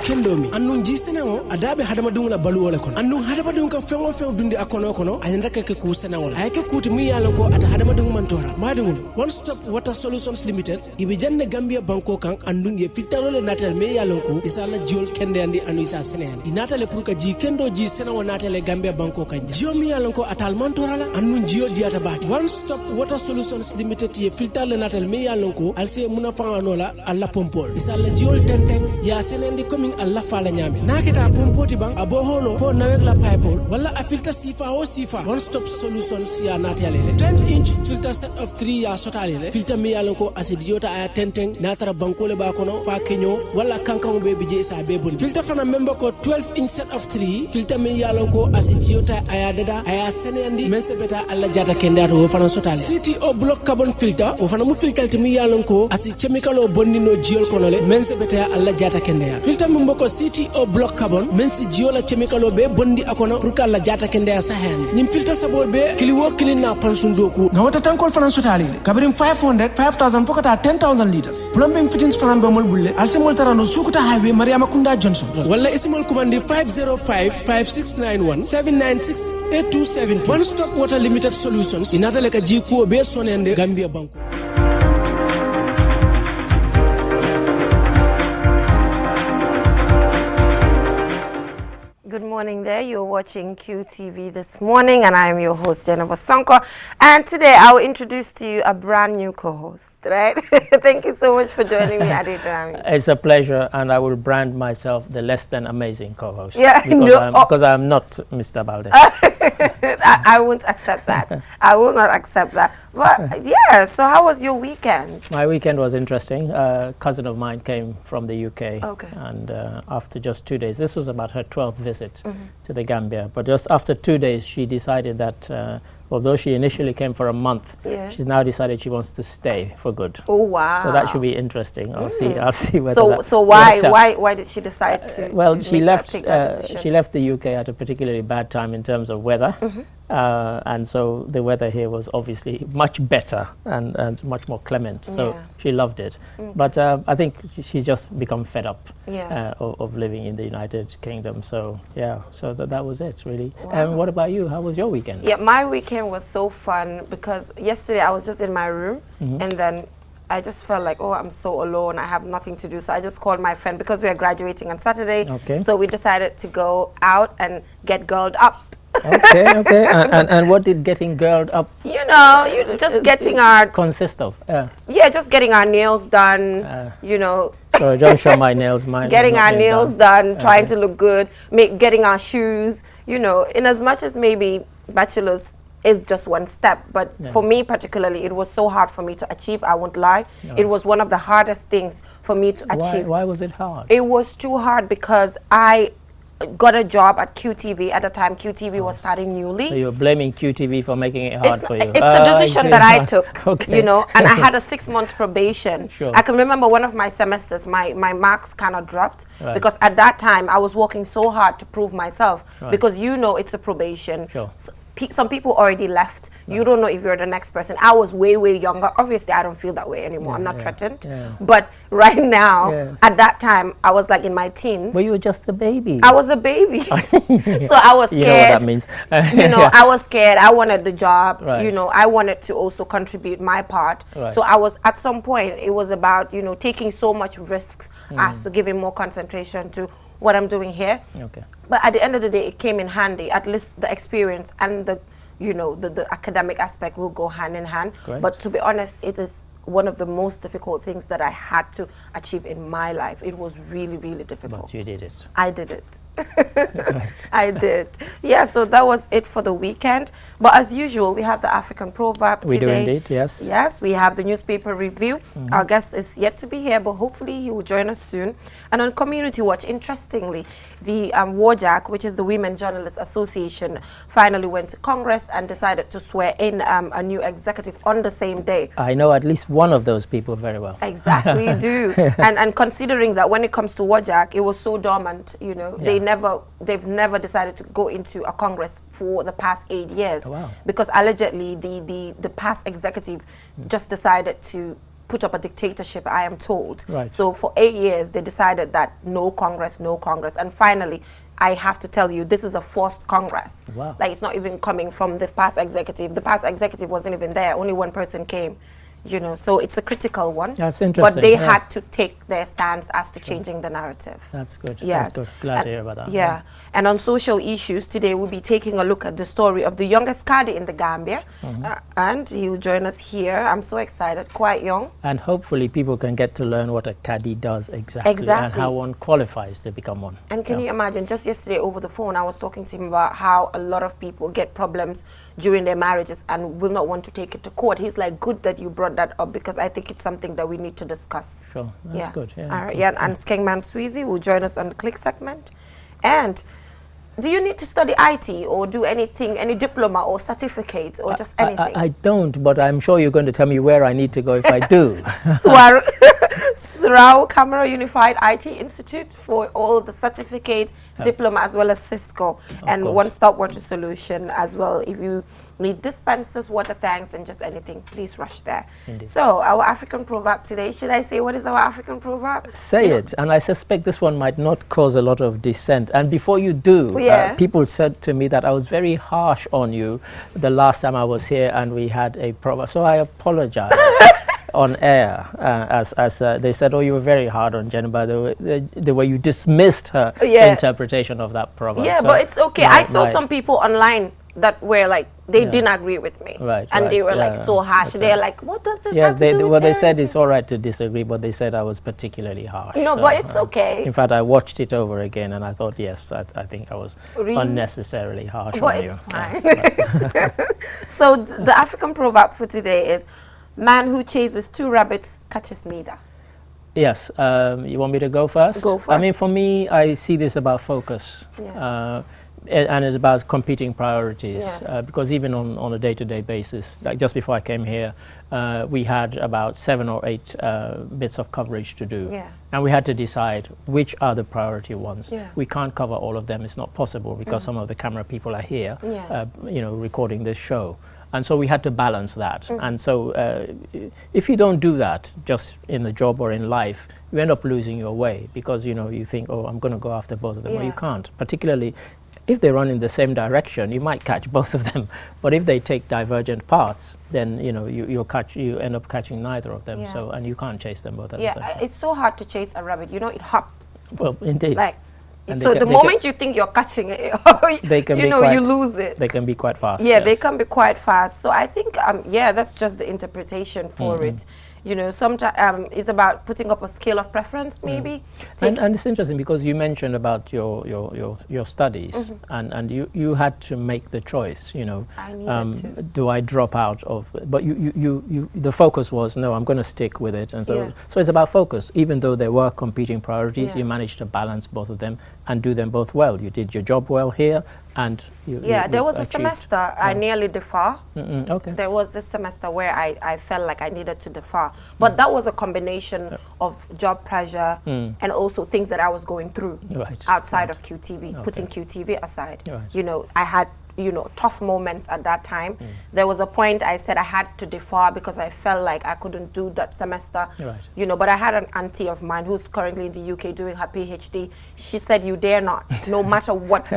kendo mi annun ji senewo adabe hadama dum la balu wala kon annun hadama dum ka fengo fen dundi akono kono ayanda ke ku senewol ay ke kuti mi yalo ko ata hadama dum mantora madum one stop water solutions limited ibe janne gambia banko kan annun ye filtarole natal me yalo ko isala jiol kende andi anu isa senen inatale pour ka ji kendo ji senewo natale gambia banko kan jio mi yalo ko atal mantora la annun jio diata ba one stop water solutions limited ye filtarole natal me yalo ko alse muna fangano la alla pompol isala jiol tenteng ya senendi coming alla fala nyame naketa pompoti bang abo holo fo nawek la pipe wala a filter sifa o sifa one stop solutions ya natale 10-inch filter set of 3 ya sotale filter mi yalo ko acidiota aya tenteng natara bankole ba kono fa kenyo wala kankan be bije sa be bon filter fana member ko 12-inch set of 3 filter mi yalo ko acidiota aya dada aya senendi men sebeta alla jata kendato fana sotale CTO block carbon filter o fana mu filter mi yalo ko asi chemical o bonnino jiol kono le men sebeta alla jata kenda filter member ko CTO block carbon men si jiola chemical o be bondi akono pour kala jata kende sa hen nim filter sabol be kiliwo kilina pansundoku na wata tankol fana sotale kabrim 500 5000 fokata 10000 liters plumbing fittings fana be mol bulle alsemol tarano sukuta highway mariama kunda johnson wala isimol kumandi 505 5691 796 8272 one stop water limited solutions inatale ka jiko be sonende gambia banko. Good morning there. You're watching QTV this morning and I am your host Jennifer Sanko, and today I will introduce to you a brand new co-host, right? Thank you so much for joining me, Adedrami. It's a pleasure, and I will brand myself the less than amazing co-host. Yeah, because I'm not Mr. Balde. I won't accept that. I will not accept that. But yeah, so how was your weekend? My weekend was interesting. A cousin of mine came from the UK, okay. And after just 2 days, this was about her 12th visit to the Gambia, but just after 2 days she decided that although she initially came for a month, she's now decided she wants to stay for good. Oh wow! So that should be interesting. I'll see whether. So why did she decide to? Well, to she left. decision? She left the UK at a particularly bad time in terms of weather, and so the weather here was obviously much better and much more clement. So she loved it. But I think she's just become fed up of living in the United Kingdom. So so that was it really. Wow. And what about you? How was your weekend? Yeah, my weekend was so fun because yesterday I was just in my room and then I just felt like, oh, I'm so alone. I have nothing to do. So I just called my friend because we are graduating on Saturday. Okay. So we decided to go out and get girled up. Okay. And what did getting girled up? You know, just getting our... consist of? Yeah, just getting our nails done, you know. So don't show my nails, mine. Getting our nails done, trying to look good, getting our shoes, you know, in as much as maybe bachelor's is just one step, but for me particularly, it was so hard for me to achieve. I won't lie. It was one of the hardest things for me to achieve. Why was it hard? It was too hard because I got a job at QTV at the time. QTV was starting newly. So you're blaming QTV for making it hard for you. It's a decision that I took, okay. you know, and I had a 6 months probation. Sure. I can remember one of my semesters, my marks kind of dropped because at that time I was working so hard to prove myself because you know it's a probation. Sure. So, some people already left. You don't know if you're the next person. I was way younger. Obviously, I don't feel that way anymore. I'm not threatened. But right now, at that time, I was like in my teens. Well, you were just a baby. I was a baby. So I was scared. You know what that means. You know, I was scared. I wanted the job. You know, I wanted to also contribute my part. So I was, at some point, it was about, you know, taking so much risks as to giving more concentration to what I'm doing here. Okay. But at the end of the day, it came in handy. At least the experience and the, you know, the academic aspect will go hand in hand. Great. But to be honest, it is one of the most difficult things that I had to achieve in my life. It was really difficult. But you did it. I did it. I did. Yeah, so that was it for the weekend. But as usual, we have the African proverb we today. We do indeed, yes. Yes, we have the newspaper review. Our guest is yet to be here, but hopefully he will join us soon. And on Community Watch, interestingly, the WAJAC, which is the Women Journalists Association, finally went to Congress and decided to swear in a new executive on the same day. I know at least one of those people very well. Exactly, you do. And considering that when it comes to WAJAC, it was so dormant, you know, they've never decided to go into a Congress for the past 8 years. Oh, wow. Because allegedly the past executive just decided to put up a dictatorship, I am told. Right. So for 8 years, they decided that no Congress, no Congress. And finally, I have to tell you, this is a forced Congress. Wow. Like, it's not even coming from the past executive. The past executive wasn't even there. Only one person came. You know, so it's a critical one. That's interesting. But they had to take their stance as to changing the narrative. That's good. Yes. That's good. Glad to hear about that. Yeah. And on social issues, today we'll be taking a look at the story of the youngest Kadi in the Gambia. And he will join us here. I'm so excited, quite young. And hopefully people can get to learn what a caddy does exactly. And how one qualifies to become one. And can you imagine, just yesterday over the phone, I was talking to him about how a lot of people get problems during their marriages and will not want to take it to court. He's like, good that you brought that up, because I think it's something that we need to discuss. Sure, that's good. Yeah, all right, yeah, and Skengman Sweezy will join us on the Click segment. And do you need to study IT or do anything, any diploma or certificate or just anything? I don't, but I'm sure you're going to tell me where I need to go if I do. Surau Camera Unified IT Institute for all the certificate, diploma, as well as Cisco, and one-stop water solution as well. If you need dispensers, water tanks, and just anything, please rush there. Indeed. So our African proverb today, should I say what is our African proverb? Say it, and I suspect this one might not cause a lot of dissent. And before you do, people said to me that I was very harsh on you the last time I was here and we had a proverb. So I apologize. On air, as they said, oh, you were very hard on Jen by the way you dismissed her interpretation of that proverb. Yeah, so but it's okay. I saw some people online that were like, they didn't agree with me. And they were like so harsh. They're like, what does this have to do with they said it's all right to disagree, but they said I was particularly harsh. No, so, but it's okay. In fact, I watched it over again and I thought, yes, I think I was unnecessarily harsh on you. But it's fine. So the African proverb for today is, man who chases 2 rabbits catches neither. Yes. You want me to go first? Go first. I mean, for me, I see this about focus. And it's about competing priorities. Because even on a day-to-day basis, like just before I came here, we had about 7 or 8 bits of coverage to do. And we had to decide which are the priority ones. We can't cover all of them. It's not possible because some of the camera people are here, you know, recording this show. And so we had to balance that. And so if you don't do that, just in the job or in life, you end up losing your way because, you know, you think, oh, I'm going to go after both of them. Well, you can't. Particularly if they run in the same direction, you might catch both of them. But if they take divergent paths, then, you know, you end up catching neither of them. So, and you can't chase them both at the same time. It's so hard to chase a rabbit. You know, it hops. Well, indeed. Like, so the moment you think you're catching it, you lose it. They can be quite fast. Yeah, they can be quite fast. So I think, that's just the interpretation for it. You know, sometimes it's about putting up a scale of preference, maybe. And it's interesting because you mentioned about your studies, and you had to make the choice. You know, I needed to. Do I drop out of? But the focus was no, I'm going to stick with it, and so it's about focus. Even though there were competing priorities, you managed to balance both of them and do them both well. You did your job well here, and there was a semester I nearly defer. Okay. There was this semester where I felt like I needed to defer, but that was a combination of job pressure and also things that I was going through outside of QTV, putting QTV aside. You know, I had tough moments at that time. There was a point I said I had to defer because I felt like I couldn't do that semester. You know, but I had an auntie of mine who's currently in the UK doing her PhD. She said, you dare not, no matter what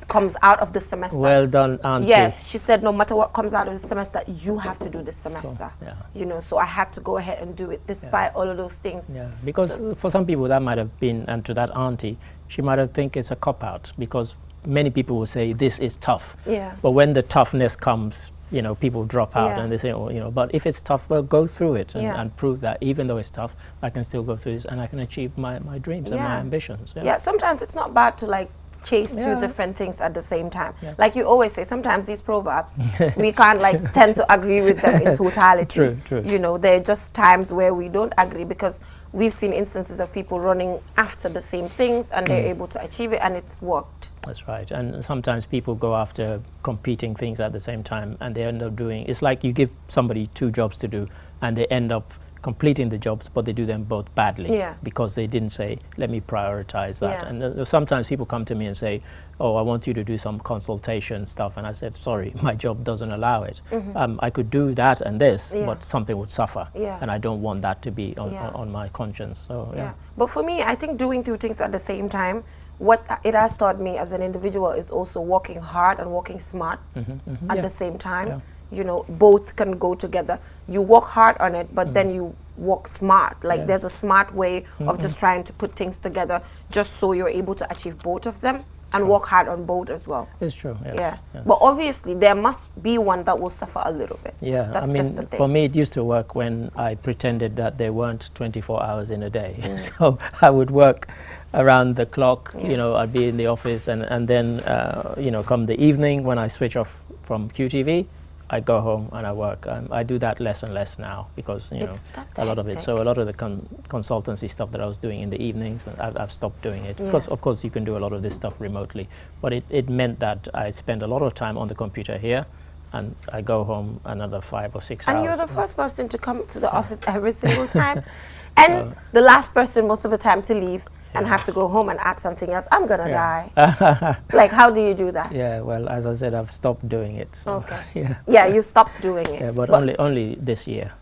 comes out of the semester. Well done, auntie. Yes, she said no matter what comes out of the semester, you have to do this semester. You know, so I had to go ahead and do it despite all of those things. Because for some people that might have been, and to that auntie, she might have think it's a cop-out because many people will say this is tough. But when the toughness comes, you know, people drop out and they say, oh, you know, but if it's tough, well, go through it and prove that even though it's tough, I can still go through this and I can achieve my dreams and my ambitions. Sometimes it's not bad to like chase 2 different things at the same time. Like you always say, sometimes these proverbs, we can't like tend to agree with them in totality. True. You know, there are just times where we don't agree because we've seen instances of people running after the same things and they're able to achieve it and it's worked. That's right. And sometimes people go after competing things at the same time and they end up doing, it's like you give somebody 2 jobs to do and they end up completing the jobs, but they do them both badly Yeah. because they didn't say, let me prioritize that. Yeah. And sometimes people come to me and say, oh, I want you to do some consultation stuff. And I said, sorry, my job doesn't allow it. I could do that and this, Yeah. but something would suffer. Yeah. And I don't want that to be on, Yeah. on my conscience. So, yeah. But for me, I think doing two things at the same time, what it has taught me as an individual is also working hard and working smart at the same time. Yeah. You know, both can go together. You work hard on it, but then you work smart. Like there's a smart way of just trying to put things together just so you're able to achieve both of them and work hard on both as well. It's true, yes. Yeah. Yes. But obviously there must be one that will suffer a little bit. Yeah, That's I just the mean, thing. for me, it used to work when I pretended that there weren't 24 hours in a day. So I would work around the clock, you know, I'd be in the office, and then, you know, come the evening when I switch off from QTV, I go home and I work. I do that less and less now because, you know, that's a lot of it. hectic. So a lot of the consultancy stuff that I was doing in the evenings, I've stopped doing it. Because, of course, you can do a lot of this stuff remotely. But it meant that I spend a lot of time on the computer here, and I go home another 5 or 6 hours. And you're the first person to come to the office every single time. And the last person most of the time to leave and have to go home and add something else. I'm going to die. Like, how do you do that? Yeah, well, as I said, I've stopped doing it. So, Okay. Yeah, you stopped doing it. Yeah, but only this year,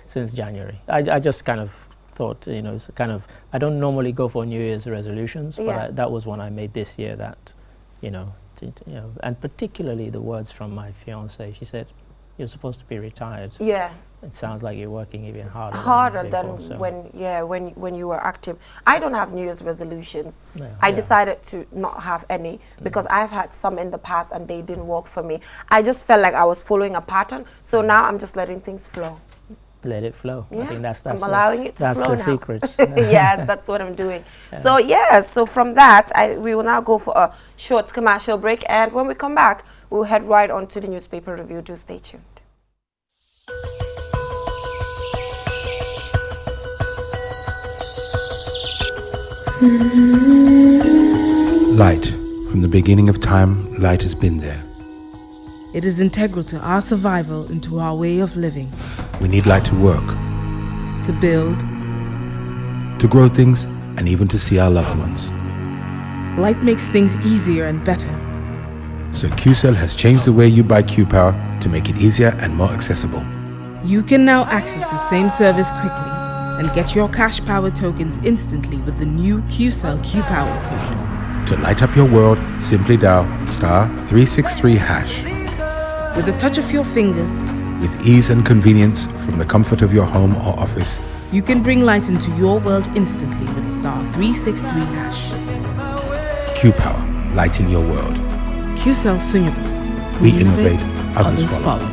since January. I just kind of thought, you know, it's kind of, I don't normally go for New Year's resolutions, but that was one I made this year that, you know, and particularly the words from my fiancée. She said, you're supposed to be retired. Yeah. It sounds like you're working even harder. Than before, so. when you were active. I don't have New Year's resolutions. Yeah, I decided to not have any because I've had some in the past and they didn't work for me. I just felt like I was following a pattern. So now I'm just letting things flow. Let it flow. Yeah. I think that's I'm allowing it to flow that's the now. secret. Yes, that's what I'm doing. So from that, we will now go for a short commercial break, and when we come back, we'll head right on to the newspaper review. Do stay tuned. Light. From the beginning of time, light has been there. It is integral to our survival and to our way of living. We need light to work, To build, to grow things, and even to see our loved ones. light makes things easier and better. So QCell has changed the way you buy Q-Power to make it easier and more accessible. You can now access the same service quickly and get your cash power tokens instantly with the new QCell Q-Power code. To light up your world, simply dial *363#. With a touch of your fingers, With ease and convenience from the comfort of your home or office, you can bring light into your world instantly with *363#. Q-Power, lighting your world. QCell Sunyabus. We innovate, others follow.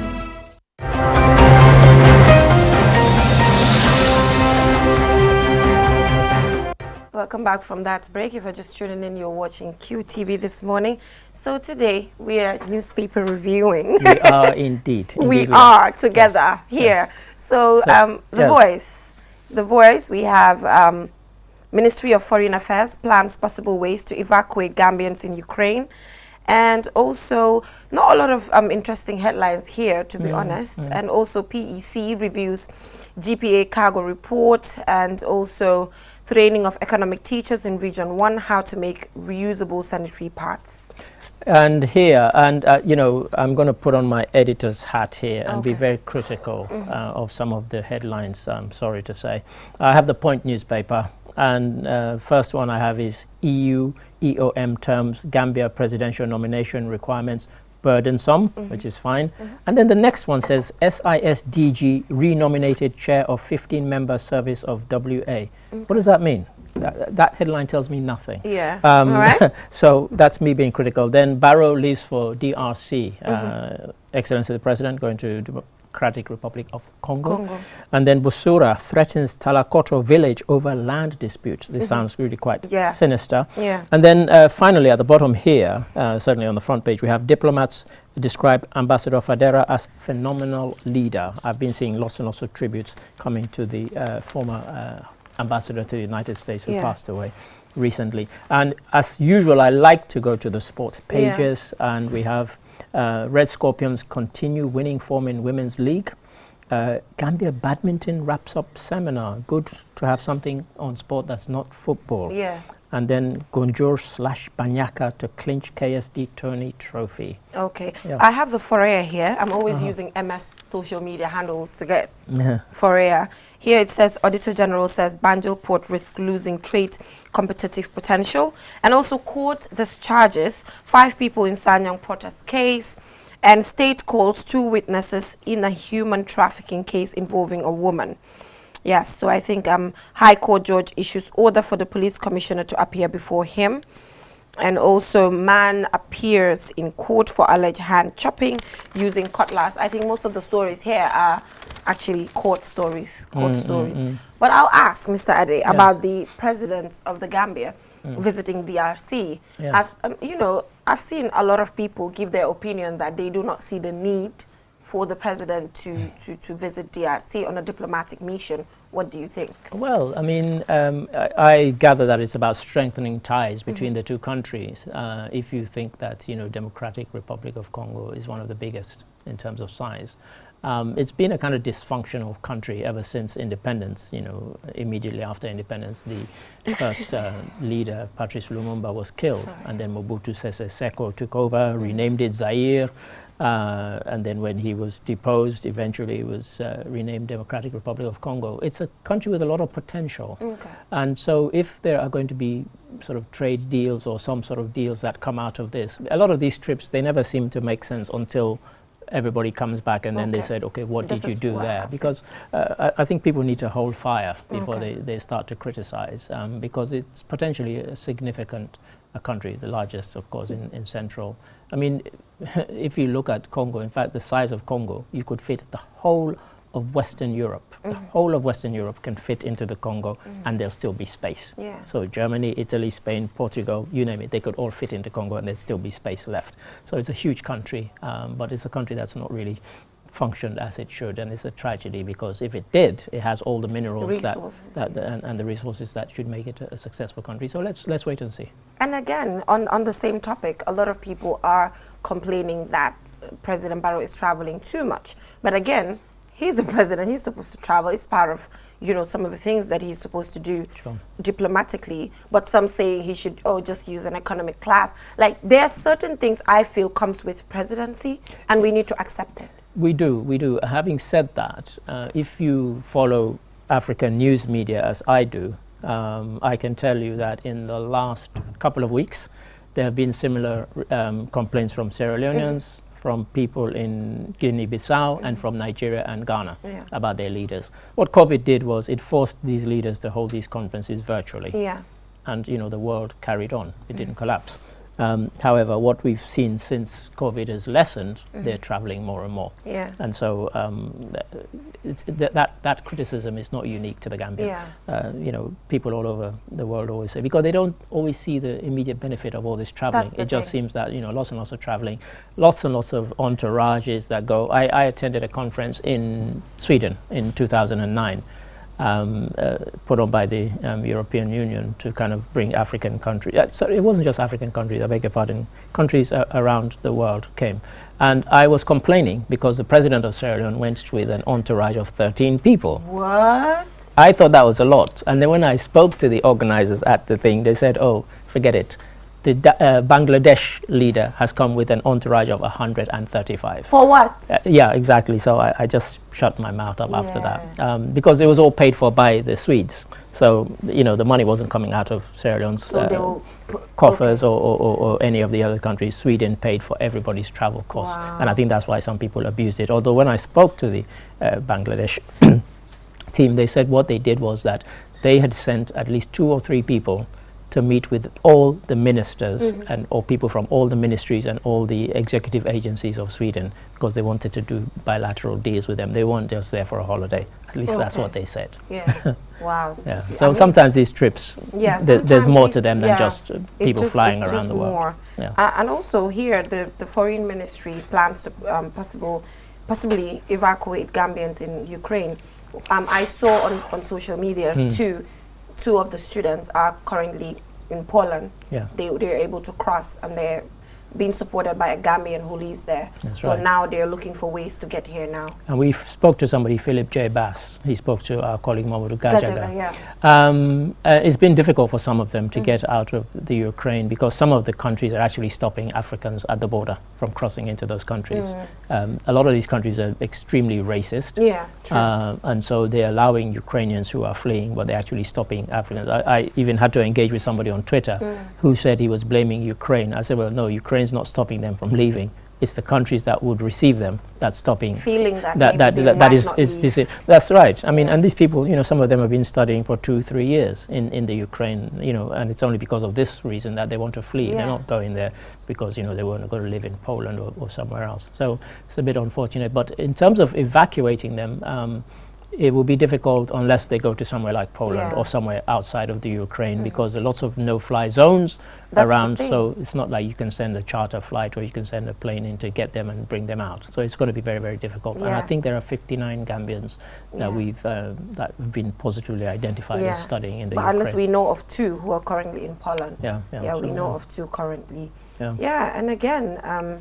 Welcome back from that break. If you're just tuning in, you're watching QTV this morning. So today we are newspaper reviewing. We are indeed. We Indeed are together here. Yes. So The Voice, we have Ministry of Foreign Affairs plans possible ways to evacuate Gambians in Ukraine. And also, not a lot of interesting headlines here, to be honest. And also, PEC reviews GPA cargo report, and also training of economic teachers in Region 1, how to make reusable sanitary pads. And here, you know, I'm going to put on my editor's hat here and be very critical of some of the headlines, I'm sorry to say. I have the Point newspaper, and first one I have is EU EOM terms Gambia presidential nomination requirements burdensome, which is fine. And then the next one says SISDG renominated chair of 15-member service of WA. What does that mean? That headline tells me nothing. Yeah. All right. So that's me being critical. Then Barrow leaves for DRC. Excellency the President going to Democratic Republic of Congo. And then Busura threatens Talakoto village over land disputes. This sounds really quite sinister. Yeah. And then finally at the bottom here, certainly on the front page, we have diplomats describe Ambassador Fadera as phenomenal leader. I've been seeing lots and lots of tributes coming to the former ambassador to the United States who passed away recently. And as usual, I like to go to the sports pages, and we have Red Scorpions continue winning form in Women's League. Gambia badminton wraps up seminar. Good to have something on sport that's not football. Yeah. And then Gonjour/Banyaka to clinch KSD tourney trophy. Okay. Yeah. I have the Forea here. I'm always using MS social media handles to get Forea. Here it says, Auditor General says Banjul Port risks losing trade competitive potential. And also court discharges 5 people in Sanyang Porter's case. And state calls 2 witnesses in a human trafficking case involving a woman. Yes, so I think High Court judge issues order for the police commissioner to appear before him. And also man appears in court for alleged hand chopping using cutlass. I think most of the stories here are actually court stories. But I'll ask Mr. Ade about the president of the Gambia visiting DRC. Yeah. I've seen a lot of people give their opinion that they do not see the need for the president to visit DRC on a diplomatic mission. What do you think? Well, I mean, I gather that it's about strengthening ties between the two countries. If you think that, Democratic Republic of Congo is one of the biggest in terms of size. It's been a kind of dysfunctional country ever since independence. Immediately after independence, the first leader, Patrice Lumumba, was killed. And then Mobutu Sese Seko took over, renamed it Zaire. And then when he was deposed, eventually it was renamed Democratic Republic of Congo. It's a country with a lot of potential. Okay. And so if there are going to be sort of trade deals or some sort of deals that come out of this, a lot of these trips, they never seem to make sense until everybody comes back and then they said, okay, what did you do there? Because I think people need to hold fire before they start to criticize, because it's potentially a significant country, the largest, of course, in Central. I mean, if you look at Congo, in fact, the size of Congo, you could fit the whole of Western Europe. The whole of Western Europe can fit into the Congo and there'll still be space. Yeah. So Germany, Italy, Spain, Portugal, you name it, they could all fit into Congo and there'd still be space left. So it's a huge country, but it's a country that's not really functioned as it should, and it's a tragedy because if it did, it has all the minerals and the resources that should make it a successful country. So let's wait and see. And again, on the same topic, a lot of people are complaining that President Barrow is traveling too much. But again, he's the president, he's supposed to travel. It's part of, some of the things that he's supposed to do diplomatically. But some say he should, just use an economic class. Like, there are certain things I feel comes with presidency, and we need to accept it. We do. Having said that, if you follow African news media as I do, I can tell you that in the last couple of weeks, there have been similar complaints from Sierra Leoneans, from people in Guinea-Bissau, and from Nigeria and Ghana about their leaders. What COVID did was it forced these leaders to hold these conferences virtually. Yeah. And, the world carried on. It didn't collapse. However, what we've seen since COVID has lessened, they're traveling more and more. Yeah. And so that criticism is not unique to the Gambia. Yeah. People all over the world always say, because they don't always see the immediate benefit of all this traveling. It just seems that, lots and lots of traveling, lots and lots of entourages that go. I attended a conference in Sweden in 2009. Put on by the European Union to kind of bring African countries. So it wasn't just African countries, I beg your pardon. Countries around the world came. And I was complaining because the president of Sierra Leone went with an entourage of 13 people. What? I thought that was a lot. And then when I spoke to the organizers at the thing, they said, oh, forget it. The Bangladesh leader has come with an entourage of 135. For what? Yeah, exactly. So I just shut my mouth up after that, because it was all paid for by the Swedes. So, the money wasn't coming out of Sierra Leone's coffers or any of the other countries. Sweden paid for everybody's travel costs. Wow. And I think that's why some people abused it. Although when I spoke to the Bangladesh team, they said what they did was that they had sent at least 2 or 3 people to meet with all the ministers or people from all the ministries and all the executive agencies of Sweden, because they wanted to do bilateral deals with them. They weren't just there for a holiday. At least that's what they said. Yeah. Wow. Yeah. So sometimes these trips, there's more to them than just people flying around the world. Yeah. And also here, the foreign ministry plans to possibly evacuate Gambians in Ukraine. I saw on social media two of the students are currently in Poland. Yeah. They're able to cross, and they're being supported by a Gambian who lives there. That's so right. now they're looking for ways to get here now. And we spoke to somebody, Philip J. Bass. He spoke to our colleague Mamadou Gajaga. Yeah. It's been difficult for some of them to get out of the Ukraine because some of the countries are actually stopping Africans at the border from crossing into those countries. A lot of these countries are extremely racist. Yeah, true. And so they're allowing Ukrainians who are fleeing, but they're actually stopping Africans. I even had to engage with somebody on Twitter who said he was blaming Ukraine. I said, well, no, Ukraine's not stopping them from leaving. It's the countries that would receive them that's stopping. Feeling that that's right. I mean, and these people, you know, some of them have been studying for 2-3 years in the Ukraine, you know, and it's only because of this reason that they want to flee. They're not going there because, you know, they weren't going to live in Poland or somewhere else. So it's a bit unfortunate. But in terms of evacuating them, it will be difficult unless they go to somewhere like Poland or somewhere outside of the Ukraine because there are lots of no-fly zones around. So it's not like you can send a charter flight or you can send a plane in to get them and bring them out. So it's going to be very, very difficult. And I think there are 59 Gambians that we've that have been positively identified as studying in the Ukraine. But unless we know of 2 who are currently in Poland. We know of 2 currently. And again,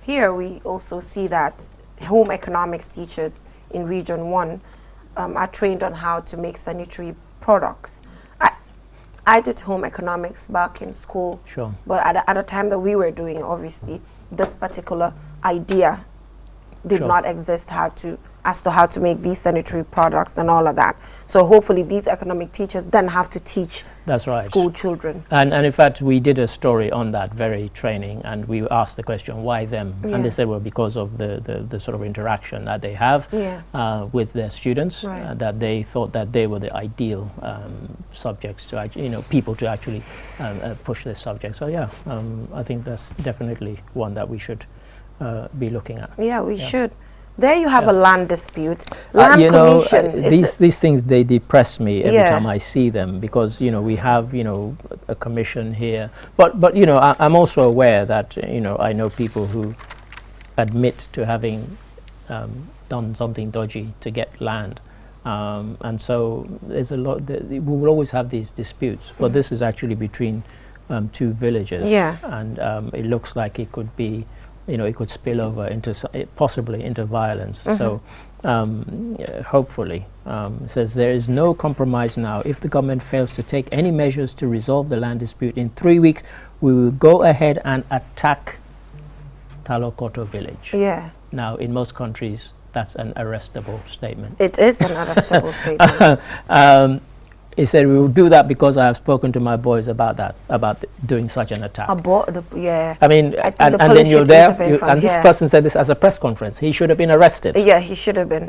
here we also see that home economics teachers in Region 1 are trained on how to make sanitary products. I did home economics back in school, but at the time that we were doing, obviously, this particular idea did not exist as to how to make these sanitary products and all of that. So hopefully these economic teachers then have to teach school children. And in fact, we did a story on that very training, and we asked the question, why them? And they said, well, because of the sort of interaction that they have with their students, that they thought that they were the ideal subjects to actually, you know, people to actually push this subject. So I think that's definitely one that we should be looking at. Yeah, we should. There you have a land dispute. Land commission. These things, they depress me every time I see them because, you know, we have, you know, a commission here. But you know, I'm also aware that, you know, I know people who admit to having done something dodgy to get land. And so there's a lot, we will always have these disputes. But this is actually between 2 villages. And it looks like it could be, you know, it could spill over into possibly into violence. So hopefully, it says there is no compromise now. If the government fails to take any measures to resolve the land dispute in 3 weeks, we will go ahead and attack Talokoto village. Now, in most countries, that's an arrestable statement. It is an arrestable statement. He said, we will do that because I have spoken to my boys about that, about doing such an attack. I mean, and then you're there, and this person said this as a press conference. He should have been arrested. Yeah, he should have been.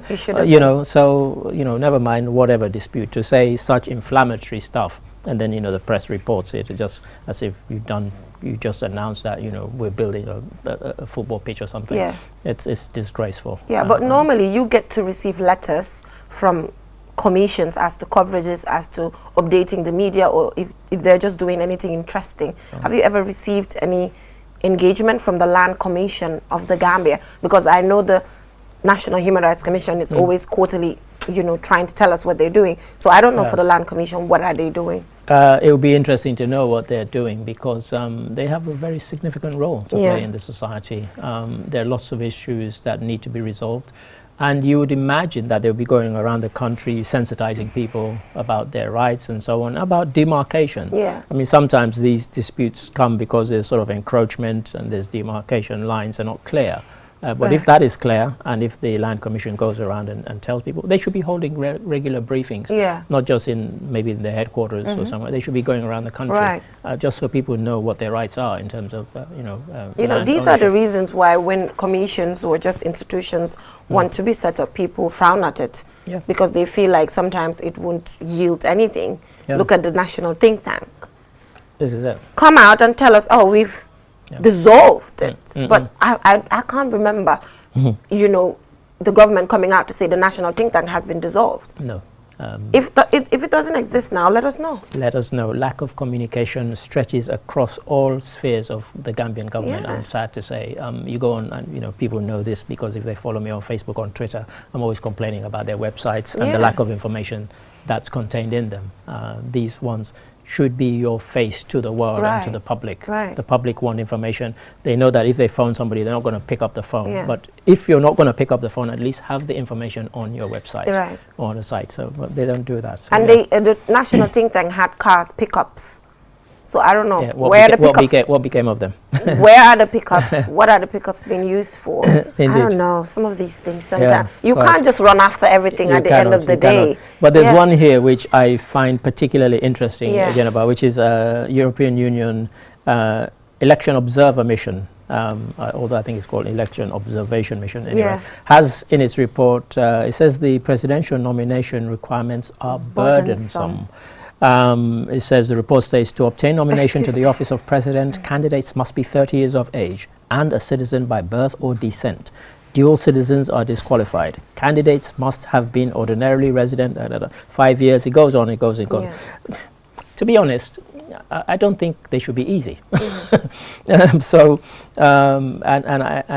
He should have you know, so, you know, never mind whatever dispute, to say such inflammatory stuff, and then, you know, the press reports it just as if you just announced that, you know, we're building a football pitch or something. It's disgraceful. But normally you get to receive letters from commissions as to coverages, as to updating the media, or if they're just doing anything interesting. Have you ever received any engagement from the Land Commission of the Gambia? Because I know the National Human Rights Commission is always quarterly, you know, trying to tell us what they're doing. So I don't know for the Land Commission, what are they doing? It would be interesting to know what they're doing because they have a very significant role to play in the society. There are lots of issues that need to be resolved. And you would imagine that they'll be going around the country sensitizing people about their rights and so on, about demarcation. I mean, sometimes these disputes come because there's sort of encroachment and there's demarcation lines are not clear. But if that is clear, and if the Land Commission goes around and tells people, they should be holding regular briefings, not just maybe in their headquarters or somewhere. They should be going around the country, just so people know what their rights are in terms of, you know, these are the reasons why when commissions or just institutions want to be set up, people frown at it because they feel like sometimes it won't yield anything. Look at the national think tank. This is it. Come out and tell us, oh, we've dissolved it. But I can't remember, you know, the government coming out to say the national think tank has been dissolved. No. If it doesn't exist now, let us know. Let us know. Lack of communication stretches across all spheres of the Gambian government. I'm sad to say. You go on, and you know, people know this because if they follow me on Facebook, on Twitter, I'm always complaining about their websites and the lack of information that's contained in them. These ones should be your face to the world and to the public. The public want information. They know that if they phone somebody, they're not going to pick up the phone. But if you're not going to pick up the phone, at least have the information on your website or on the site. So but they don't do that. So, and the national think tank had cars pickups. So I don't know where the pickups. What became of them? Where are the pickups? What are the pickups being used for? I don't know. Some of these things. Sometimes you can't just run after everything at the end of the day. But there's one here which I find particularly interesting, Jennifer, which is a European Union election observer mission. Although I think it's called election observation mission. Anyway, has in its report it says the presidential nomination requirements are burdensome. It says the report states to obtain nomination to the office of president, candidates must be 30 years of age and a citizen by birth or descent. Dual citizens are disqualified. Candidates must have been ordinarily resident 5 years. It goes on, it goes, it goes. To be honest, I don't think they should be easy. And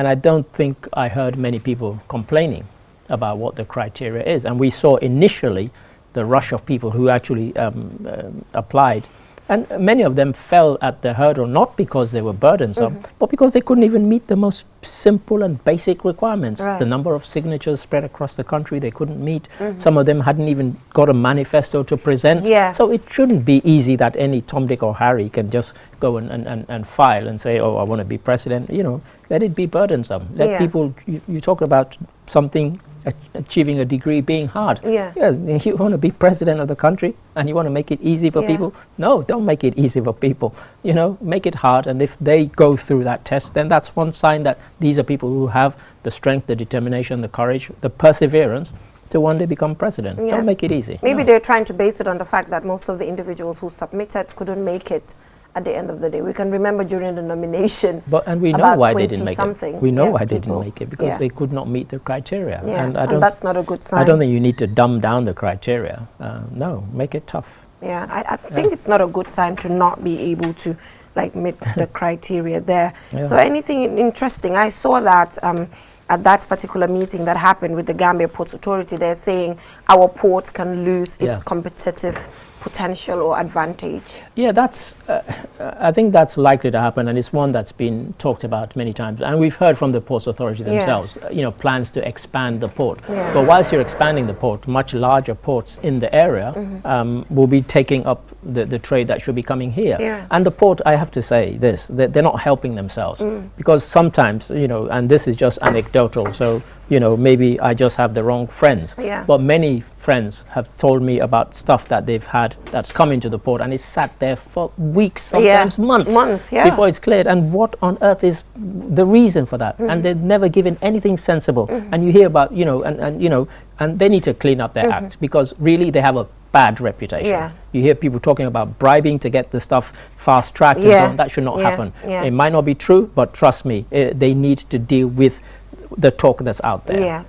I don't think I heard many people complaining about what the criteria is. And we saw initially the rush of people who actually applied, and many of them fell at the hurdle not because they were burdensome, but because they couldn't even meet the most simple and basic requirements. The number of signatures spread across the country they couldn't meet. Some of them hadn't even got a manifesto to present. So it shouldn't be easy that any Tom, Dick or Harry can just go and file and say, oh, I want to be president. You know, let it be burdensome. Let people, you talk about something, achieving a degree being hard. You want to be president of the country and you want to make it easy for people? No, don't make it easy for people. You know, make it hard, and if they go through that test, then that's one sign that these are people who have the strength, the determination, the courage, the perseverance to one day become president. Don't make it easy. Maybe they're trying to base it on the fact that most of the individuals who submitted couldn't make it at the end of the day. We can remember during the nomination, and we know why they didn't make it. We know why they didn't people. make it, because they could not meet the criteria. And that's not a good sign. I don't think you need to dumb down the criteria. No, make it tough. I think it's not a good sign to not be able to meet the criteria there. So anything interesting? I saw that at that particular meeting that happened with the Gambia Ports Authority, they're saying our port can lose its competitive potential or advantage. That's I think that's likely to happen, and it's one that's been talked about many times, and we've heard from the Ports Authority themselves, plans to expand the port. But whilst you're expanding the port, much larger ports in the area will be taking up the trade that should be coming here. And the port, I have to say this, they're not helping themselves, because sometimes, and this is just anecdotal, so maybe I just have the wrong friends, but many friends have told me about stuff that they've had that's come into the port, and it's sat there for weeks, sometimes months before it's cleared. And what on earth is the reason for that? And they've never given anything sensible. And you hear about, and they need to clean up their act, because really they have a bad reputation. You hear people talking about bribing to get the stuff fast-tracked and so on. That should not happen. It might not be true, but trust me, they need to deal with the talk that's out there.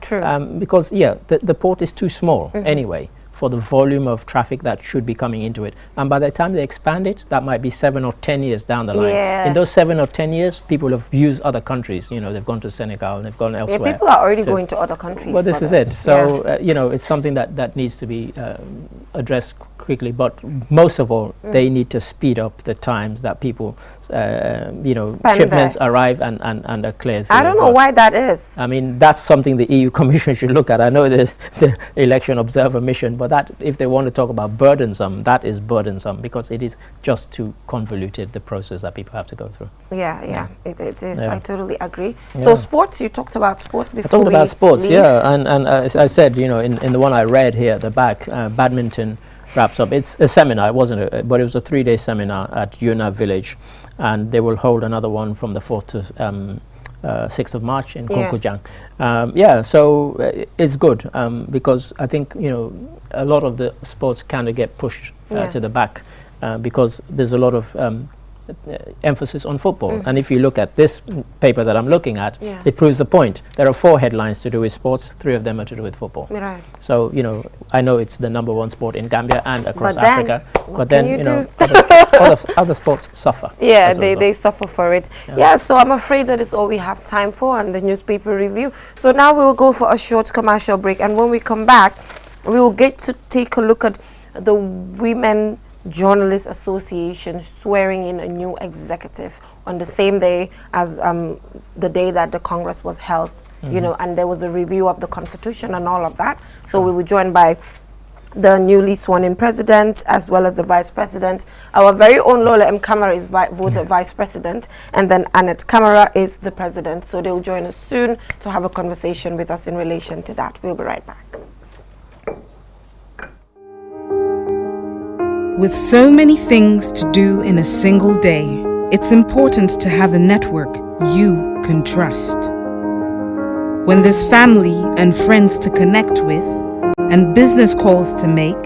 Because the port is too small anyway for the volume of traffic that should be coming into it, and by the time they expand it, that might be 7 or 10 years down the line. In those 7 or 10 years, people have used other countries. They've gone to Senegal and they've gone elsewhere. People are already going to other countries. Well, this is it. So it's something that needs to be addressed quickly, but most of all, they need to speed up the times that people, shipments arrive and are cleared. I don't know why that is. I mean, that's something the EU Commission should look at. I know there's the election observer mission, but that, if they want to talk about burdensome, that is burdensome, because it is just too convoluted, the process that people have to go through. It is. I totally agree. So sports, you talked about sports before. I talked about sports, and as I said, in the one I read here at the back, badminton wraps up. It's a seminar, it wasn't but it was a 3-day seminar at Yuna Village, and they will hold another one from the 4th to 6th of March in Kunkujang. So it's good, because I think a lot of the sports kind of get pushed to the back, because there's a lot of emphasis on football. And if you look at this paper that I'm looking at, it proves the point. There are 4 headlines to do with sports, 3 of them are to do with football. So I know it's the #1 sport in Gambia and across Africa, but then other sports suffer. They suffer for it. So I'm afraid that is all we have time for on the newspaper review. So now we will go for a short commercial break, and when we come back, we will get to take a look at the women Journalists Association swearing in a new executive on the same day as the day that the Congress was held, you know, and there was a review of the Constitution and all of that. So we were joined by the newly sworn-in president as well as the vice president. Our very own Lola M. Kamara is voted vice president, and then Annette Kamara is the president. So they'll join us soon to have a conversation with us in relation to that. We'll be right back. With so many things to do in a single day, it's important to have a network you can trust. When there's family and friends to connect with and business calls to make,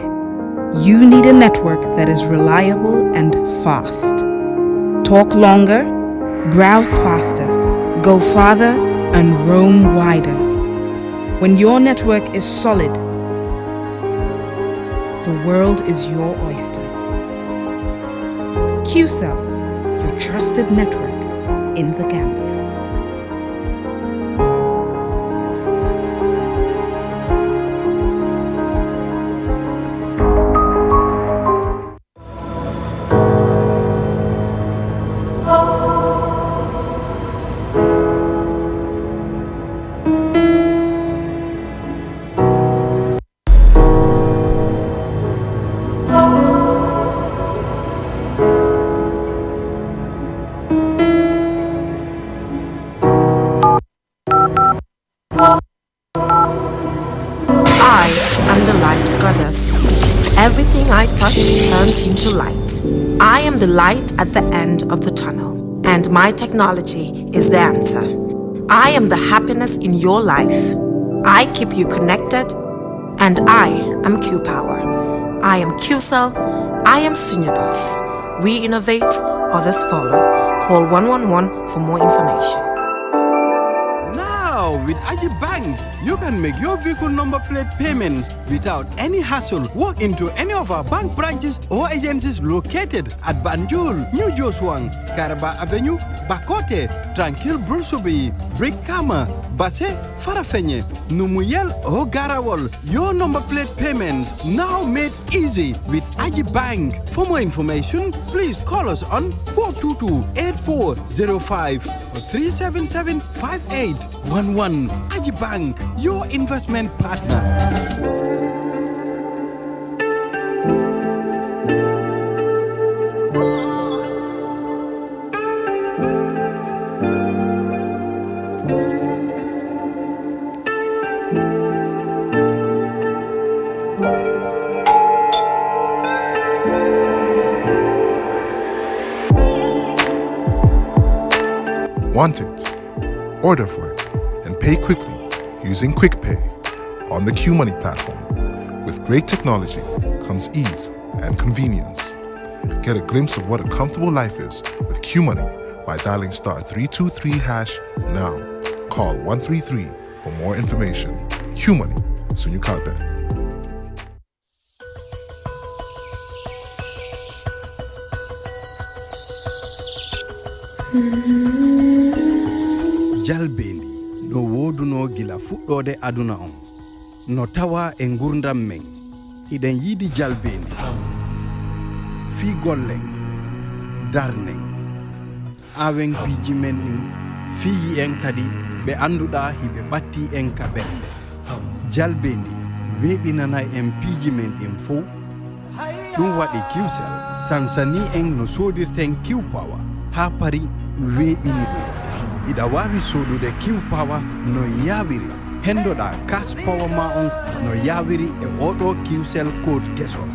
you need a network that is reliable and fast. Talk longer, browse faster, go farther, and roam wider. When your network is solid, the world is your oyster. QCell, your trusted network in the Gambia. I am the light goddess. Everything I touch turns into light. I am the light at the end of the tunnel, and my technology is the answer. I am the happiness in your life. I keep you connected, and I am Q Power. I am QCell. I am Sunyabus. We innovate, others follow. Call 111 for more information. With Aji Bank, you can make your vehicle number plate payments without any hassle. Walk into any of our bank branches or agencies located at Banjul, New Joswang, Karaba Avenue, Bakote, Tranquil Brusubi, Brikama, Basse, Farafenye, Numuyel or Garawal. Your number plate payments now made easy with Aji Bank. For more information, please call us on 422-8405 or 377-5811. Aji Bank, your investment partner. Want it? Order for it and pay quickly using Quick Pay on the Q Money platform. With great technology comes ease and convenience. Get a glimpse of what a comfortable life is with Q Money by dialing *323# now. Call 133 for more information. Q Money, Sunyu Kalpe. Jalbendi no woduno gila fuɗɗode aduna on no tawa e gurdam men iɗen yiidi jalbendi fi gollen darnen awen piiji men ni fiyi en kadi ɓe anduɗa hiɓe ɓatti en ka ɓernde jalbendi weɓinana en piiji men ɗin fof ɗum waɗi QCell sansani en no sodirten Q Power ha pari weɓini ɗum ida wawi sodude Q Power no yawiri hendoɗa cash power ma on no yawiri e oɗo QCell code kesol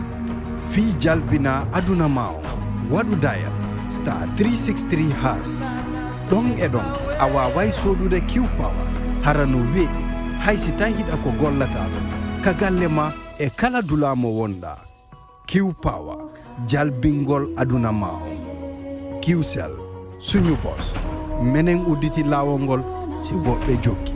fi jalbina aduna ma on waɗu dial *363#. ɗon e ɗon a wawai sodude Q Power hara no weeɓi haysi tan hiɗa ko gollata ka galle ma e kala dulamo wonɗa. Q Power jalbingol aduna ma on. QCell suñu boss menen udditi lawol ngol si woɓɓe jokki.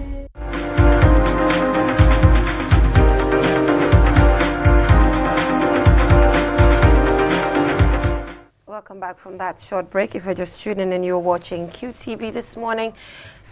Welcome back from that short break. If you're just tuning in, you're watching QTV this morning.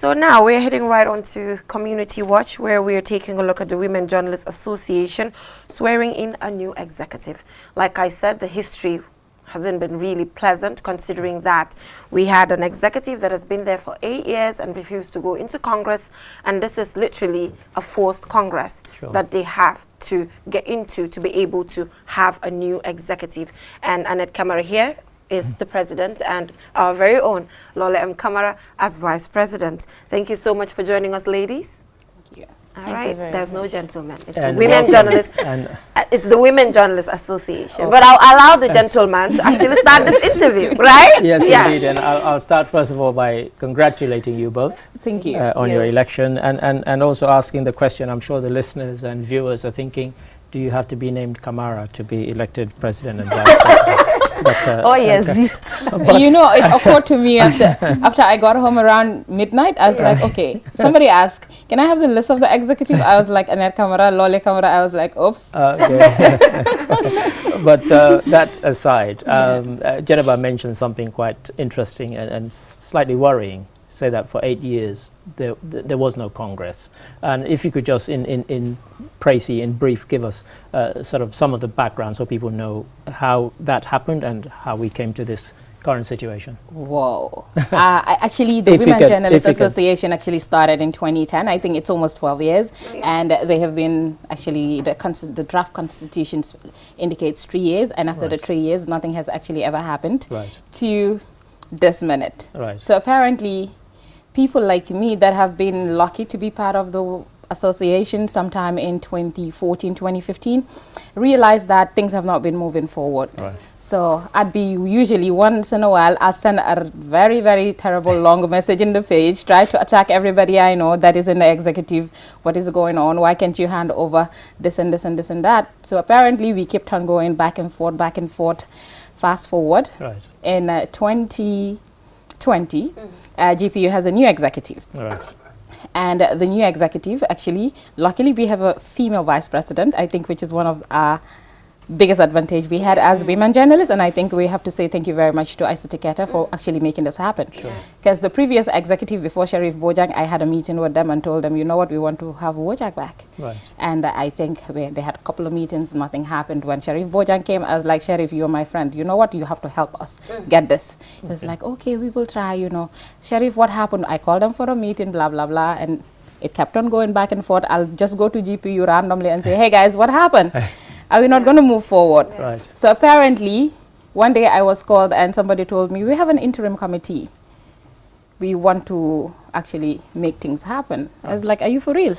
So now we're heading right on to Community Watch, where we're taking a look at the Women Journalists Association swearing in a new executive. Like I said, the history hasn't been really pleasant, considering that we had an executive that has been there for 8 years and refused to go into Congress, and this is literally a forced Congress that they have to get into to be able to have a new executive. And Annette Kamara here is the president, and our very own Lola M. Kamara as vice president. Thank you so much for joining us, ladies. Thank you. All right, there's no gentlemen. It's the And Women Journalists. It's the Women Journalists Association. But I'll allow the gentleman to actually start this interview, right? Yes, indeed. And I'll start first of all by congratulating you both. Thank you. On your election, and also asking the question. I'm sure the listeners and viewers are thinking, do you have to be named Kamara to be elected president and vice president? Oh yes, you know, it occurred to me after I got home around midnight. I was like, okay, somebody asked, can I have the list of the executive? I was like, Annette Kamara, Lole Kamara. I was like, oops. But that aside, Jennifer mentioned something quite interesting and slightly worrying. Say that for 8 years there was no Congress, and if you could just in précis, in brief, give us sort of some of the background so people know how that happened and how we came to this current situation. Whoa. Actually, the Women Journalists Association actually started in 2010. I think it's almost 12 years, and they have been actually the draft constitution indicates 3 years, and after the 3 years, nothing has actually ever happened to this minute. So apparently, people like me that have been lucky to be part of the association sometime in 2014, 2015, realized that things have not been moving forward. So I'd be usually once in a while, I'll send a very, very terrible long message in the page, try to attack everybody I know that is in the executive. What is going on? Why can't you hand over this and this and this and that? So apparently we kept on going back and forth, back and forth. Fast forward, in 2020, GPU has a new executive. And the new executive, actually, luckily we have a female vice president, I think, which is one of our biggest advantage we had as women journalists, and I think we have to say thank you very much to Aisha Tiketa for actually making this happen. Because the previous executive before Sheriff Bojang, I had a meeting with them and told them, you know what, we want to have Bojang back. And I think they had a couple of meetings, nothing happened. When Sheriff Bojang came, I was like, Sheriff, you're my friend, you know what, you have to help us get this. He was like, okay, we will try, you know. Sheriff, what happened? I called them for a meeting, blah, blah, blah, and it kept on going back and forth. I'll just go to GPU randomly and say, hey guys, what happened? Are we not going to move forward? So apparently, one day I was called and somebody told me, we have an interim committee. We want to actually make things happen. I was like, are you for real?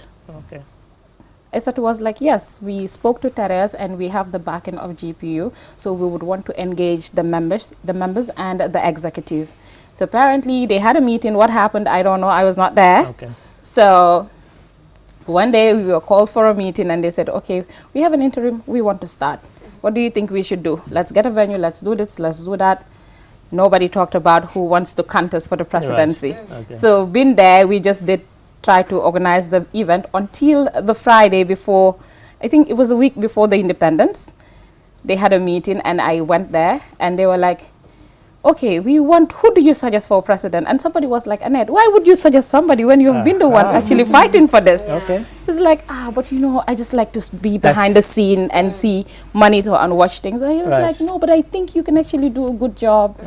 I said, was like, yes, we spoke to Therese and we have the backing of GPU. So we would want to engage the members and the executive. So apparently they had a meeting. What happened? I don't know. I was not there. So one day we were called for a meeting and they said, okay, we have an interim, we want to start. What do you think we should do? Let's get a venue, let's do this, let's do that. Nobody talked about who wants to contest for the presidency. So being there, we just did try to organize the event until the Friday before, I think it was a week before the independence. They had a meeting and I went there and they were like, okay, who do you suggest for president? And somebody was like, Annette, why would you suggest somebody when you've been the one actually fighting for this? It's like, but you know, I just like to be behind the scene and see, monitor and watch things. And he was like, no, but I think you can actually do a good job.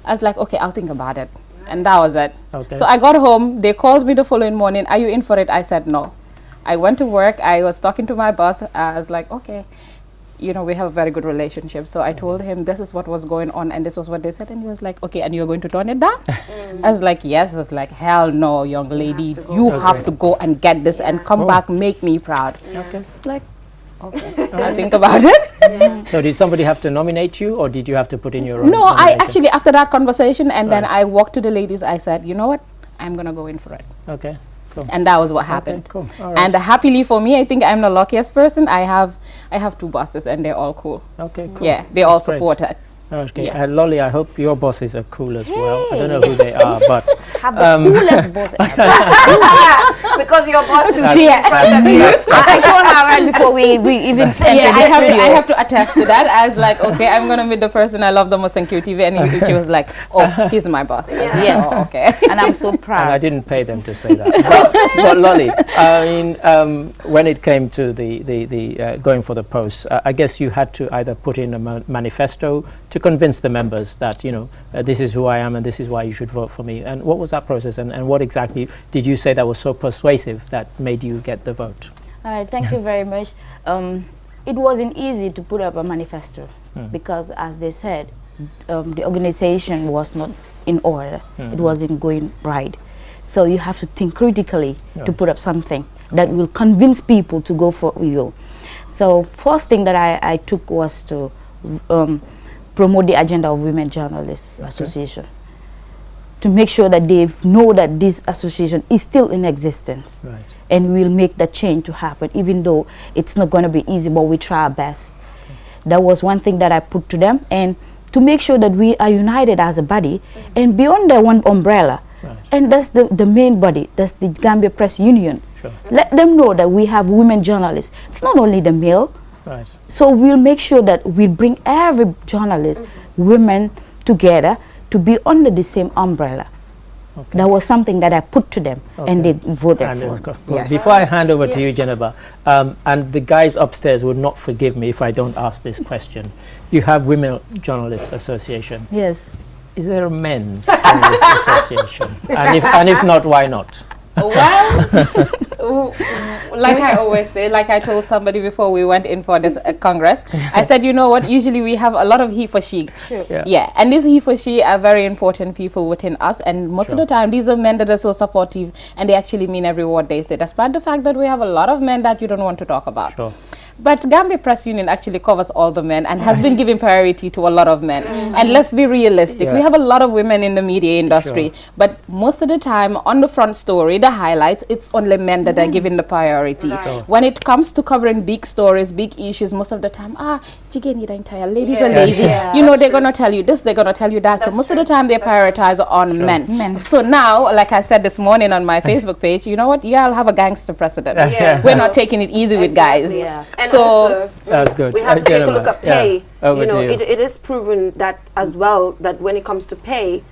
I was like, okay, I'll think about it. And that was it. So I got home, they called me the following morning, are you in for it? I said no. I went to work, I was talking to my boss, I was like, okay. You know, we have a very good relationship. So I told him this is what was going on and this was what they said. And he was like, okay, and you're going to turn it down? I was like, yes. I was like, hell no, young lady. You have to go and get this and come back, make me proud. It's like, okay, I'll think about it. So did somebody have to nominate you or did you have to put in your own? No, I actually, after that conversation, and then I walked to the ladies, I said, you know what, I'm going to go in for it. Cool. And that was what happened. And happily for me, I think I'm the luckiest person. I have 2 bosses and they're all cool. Yeah, they all support it. Yes. Lolly, I hope your bosses are cool as well. I don't know who they are, but have the coolest boss ever. Because was your boss to That's- see it. I told her right before we even entered Yeah, the studio. I have to attest to that. I was like, okay, I'm gonna meet the person I love the most on QTV, and she was like, oh, he's my boss. Yes. Oh, okay. And I'm so And I proud. didn't pay them to say that. But Lolly, I mean, when it came to the going for the post, I guess you had to either put in a manifesto to convince the members that, you know, this is who I am and this is why you should vote for me. And what was that process, and what exactly did you say that was so persuasive that made you get the vote? All right, thank you very much. It wasn't easy to put up a manifesto because, as they said, the organization was not in order. It wasn't going right. So you have to think critically to put up something that will convince people to go for you. So first thing that I took was to promote the agenda of Women Journalists Association, to make sure that they know that this association is still in existence. Right. And we'll make that change to happen, even though it's not going to be easy, but we try our best. That was one thing that I put to them, and to make sure that we are united as a body and beyond the one umbrella. Right. And that's the main body, that's the Gambia Press Union. Sure. Let them know that we have women journalists. It's not only the male. Right. So we'll make sure that we bring every journalist, women together to be under the same umbrella. Okay. That was something that I put to them, and they voted And it was for. good. Before I hand over to you, Geneva, and the guys upstairs will not forgive me if I don't ask this question. You have Women Journalists Association. Yes. Is there a men's journalists association? And if not, why not? Well, like I always say, like I told somebody before we went in for this Congress, I said, you know what, usually we have a lot of he for she. Sure. Yeah. And these he for she are very important people within us, and most of the time these are men that are so supportive and they actually mean every word they say, despite the fact that we have a lot of men that you don't want to talk about. Sure. But Gambia Press Union actually covers all the men and has been giving priority to a lot of men. And let's be realistic, we have a lot of women in the media industry, but most of the time on the front story, the highlights, it's only men that are given the priority. When it comes to covering big stories, big issues, most of the time, chicken you don't tell, ladies are lazy. You know, they're gonna tell you this, they're gonna tell you that. So most of the time they prioritize on men. So now, like I said this morning on my Facebook page, you know what, I'll have a gangster president. We're not taking it easy with guys. And so also, That's good. we have to take a look at pay. Over You know, to you. it is proven that as well, that when it comes to pay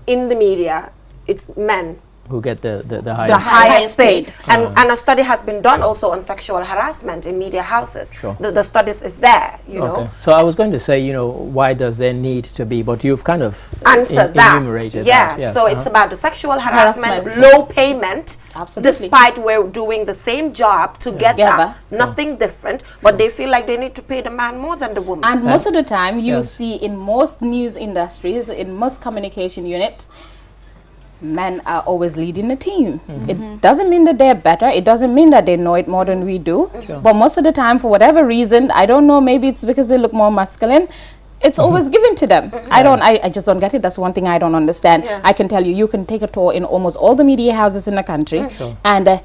in the media, it's men Who get the highest. the highest paid. And a study has been done also on sexual harassment in media houses. Sure. The studies is there, you know. So I was going to say, you know, why does there need to be, but you've kind of Answer that. enumerated Yes. that. Yeah. So it's about the sexual harassment, Harassment. low payment, Absolutely. despite we're doing the same job together, nothing different, but they feel like they need to pay the man more than the woman. And most of the time, you Yes. see in most news industries, in most communication units, men are always leading the team. It doesn't mean that they're better. It doesn't mean that they know it more than we do. But most of the time, for whatever reason, I don't know, maybe it's because they look more masculine, it's always given to them. I just don't get it. That's one thing I don't understand. I can tell you, you can take a tour in almost all the media houses in the country, and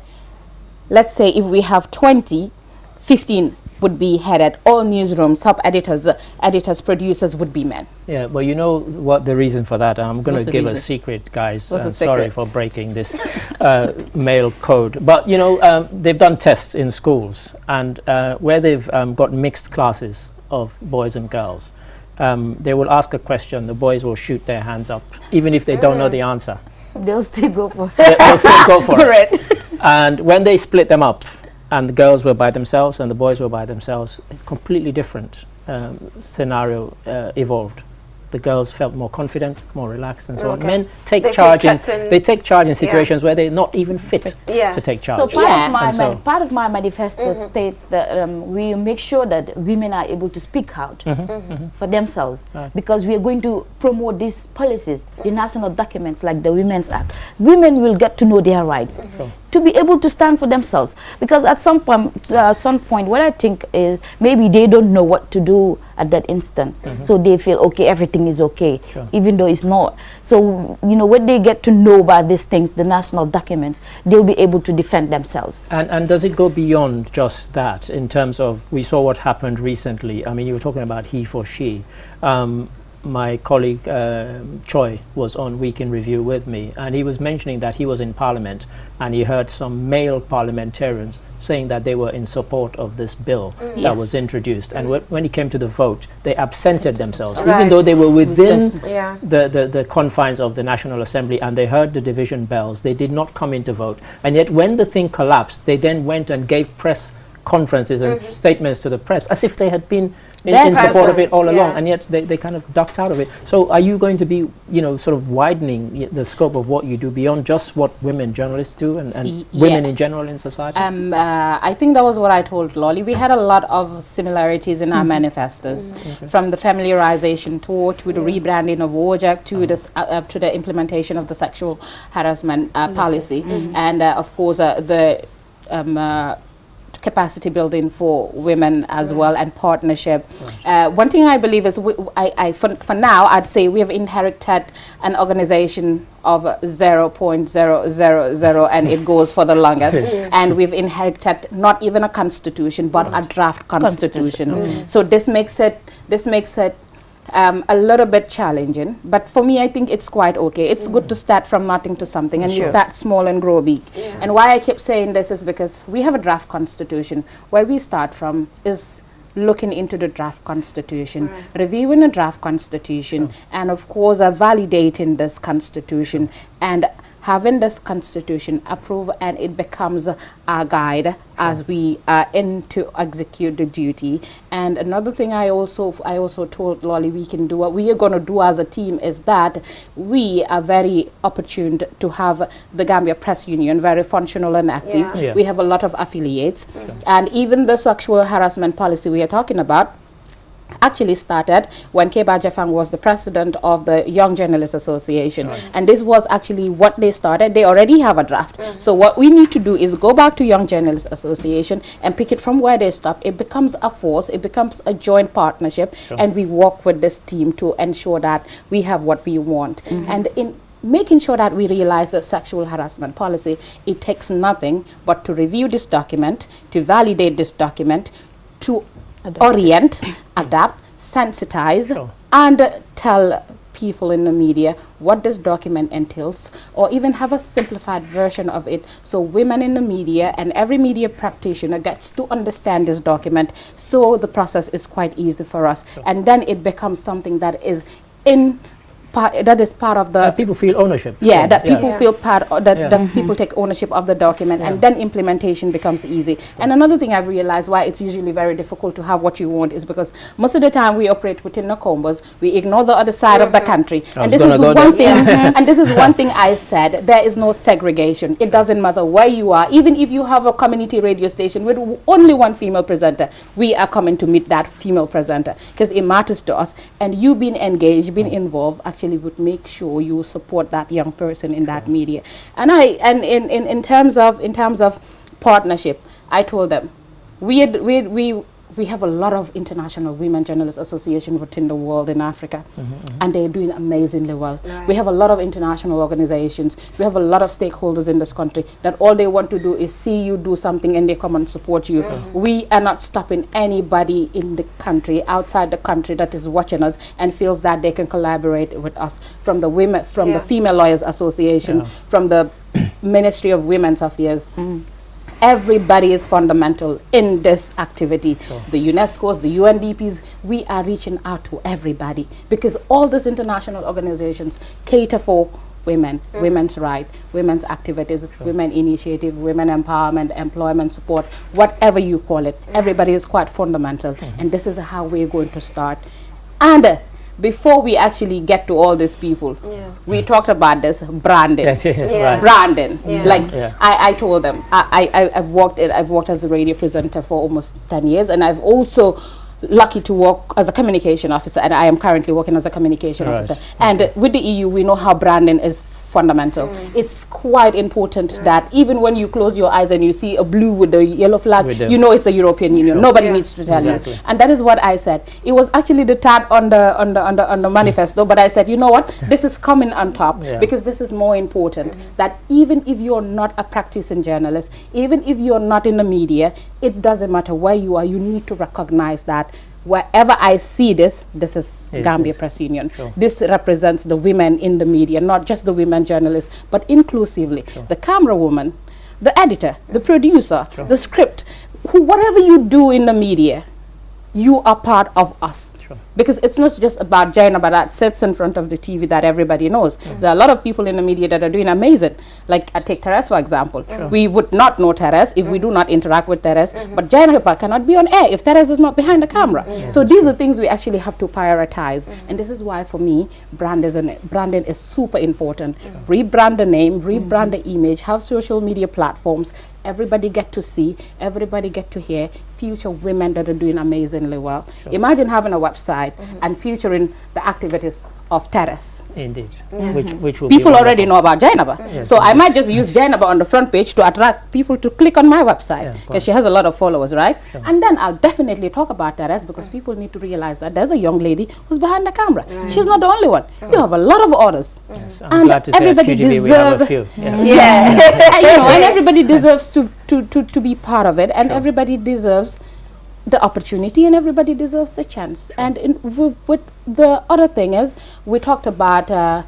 let's say if we have 20, 15 would be headed, all newsrooms, sub-editors, editors, producers would be men. Yeah, well, you know what the reason for that? I'm going What's to the give a reason? secret, guys. What's the Sorry secret? for breaking this male code. But, you know, they've done tests in schools, and where they've got mixed classes of boys and girls, they will ask a question, the boys will shoot their hands up, even if they don't know the answer. They'll still go for it. They'll still go for it. it. And when they split them up, and the girls were by themselves and the boys were by themselves, a completely different scenario evolved. The girls felt more confident, more relaxed, and so on. Men take They charge feel in threatened. they take charge in situations where they're not even fit to take charge. So Yeah. part of my manifesto states that we make sure that women are able to speak out for themselves, because we are going to promote these policies, the national documents like the Women's Act. Women will get to know their rights, to be able to stand for themselves. Because at some point, what I think is maybe they don't know what to do at that instant. So they feel, okay, everything is okay, even though it's not. So, you know, when they get to know about these things, the national documents, they'll be able to defend themselves. And does it go beyond just that in terms of, we saw what happened recently. I mean, you were talking about he for she. my colleague Choi was on Week in Review with me, and he was mentioning that he was in Parliament and he heard some male parliamentarians saying that they were in support of this bill that was introduced, and when it came to the vote, they absented themselves, even though they were within the confines of the National Assembly and they heard the division bells. They did not come in to vote, and yet when the thing collapsed, they then went and gave press conferences and statements to the press as if they had been in support of it all along, and yet they kind of ducked out of it. So are you going to be, sort of widening the scope of what you do beyond just what women journalists do and women in general in society? I think that was what I told Lolly. We had a lot of similarities in our manifestos, from the familiarization tour to the rebranding of WOJAC to the implementation of the sexual harassment policy, and of course the capacity building for women as well, and partnership. One thing I believe is for now I'd say we have inherited an organization of 0.000 and it goes for the longest, and we've inherited not even a constitution but a draft constitution. So this makes it a little bit challenging, but for me I think it's quite okay. It's good to start from nothing to something, and you start small and grow big. And why I keep saying this is because we have a draft constitution. Where we start from is looking into the draft constitution, reviewing a draft constitution, and of course validating this constitution and having this constitution approved, and it becomes our guide as we are in to execute the duty. And another thing I also told Lolly we can do, what we are going to do as a team is that we are very opportune to have the Gambia Press Union very functional and active. We have a lot of affiliates, and even the sexual harassment policy we are talking about actually started when Keba Jafang was the president of the Young Journalists Association, and this was actually what they started. They already have a draft. So what we need to do is go back to Young Journalists Association and pick it from where they stopped. It becomes a force, it becomes a joint partnership, and we work with this team to ensure that we have what we want. And in making sure that we realize the sexual harassment policy, it takes nothing but to review this document, to validate this document, to orient, adapt, sensitize, and tell people in the media what this document entails, or even have a simplified version of it so women in the media and every media practitioner gets to understand this document, so the process is quite easy for us. And then it becomes something that is part of the people feel ownership. People feel part of that people take ownership of the document, and then implementation becomes easy. And another thing I've realized why it's usually very difficult to have what you want is because most of the time we operate within the combos, we ignore the other side of the country. And this is one thing and this is one thing I said, there is no segregation. It doesn't matter where you are. Even if you have a community radio station with only one female presenter, we are coming to meet that female presenter because it matters to us. And you being engaged, being involved, actually would make sure you support that young person in that media. And in terms of partnership, I told them we have a lot of international women journalists association within the world in Africa, and they're doing amazingly well. We have a lot of international organizations. We have a lot of stakeholders in this country that all they want to do is see you do something and they come and support you. We are not stopping anybody in the country, outside the country, that is watching us and feels that they can collaborate with us, from the women, from the Female Lawyers Association, from the Ministry of Women's Affairs. Everybody is fundamental in this activity. The UNESCO's, the UNDPs, we are reaching out to everybody because all these international organizations cater for women, women's rights, women's activities, women initiative, women empowerment, employment support, whatever you call it. Everybody is quite fundamental, and this is how we're going to start. And before we actually get to all these people, we talked about this branding. Branding. I told them I've worked as a radio presenter for almost 10 years, and I've also lucky to work as a communication officer, and I am currently working as a communication officer. And with the EU, we know how branding is fundamental. It's quite important that even when you close your eyes and you see a blue with the yellow flag, you know it's the European Union. Nobody needs to tell you. And that is what I said. It was actually the tab on the manifesto, but I said, you know what, this is coming on top because this is more important. That even if you're not a practicing journalist, even if you're not in the media, it doesn't matter where you are, you need to recognize that wherever I see this is Yes, Gambia yes. Press Union. Sure. This represents the women in the media, not just the women journalists, but inclusively. The camera woman, the editor, the producer, the script, whatever you do in the media, you are part of us. Because it's not just about Jainaba that sits in front of the TV that everybody knows. There are a lot of people in the media that are doing amazing. Like I take Teres for example. We would not know Teres if we do not interact with Teres. But Jainaba cannot be on air if Teres is not behind the camera. So these are things we actually have to prioritize. And this is why for me, branding is super important. Rebrand the name, rebrand the image, have social media platforms. Everybody get to see, everybody get to hear future women that are doing amazingly well. Imagine having a website and featuring the activities of Teres. Indeed. Which will People be already know wonderful. about Jainaba. So I might just use Jainaba on the front page to attract people to click on my website because she has a lot of followers, right? And then I'll definitely talk about Teres because people need to realize that there's a young lady who's behind the camera. She's not the only one. You have a lot of others. I'm And glad to say at everybody QGB we have a deserves few. and, and everybody deserves to be part of it, and everybody deserves the opportunity, and everybody deserves the chance. And with the other thing is, we talked about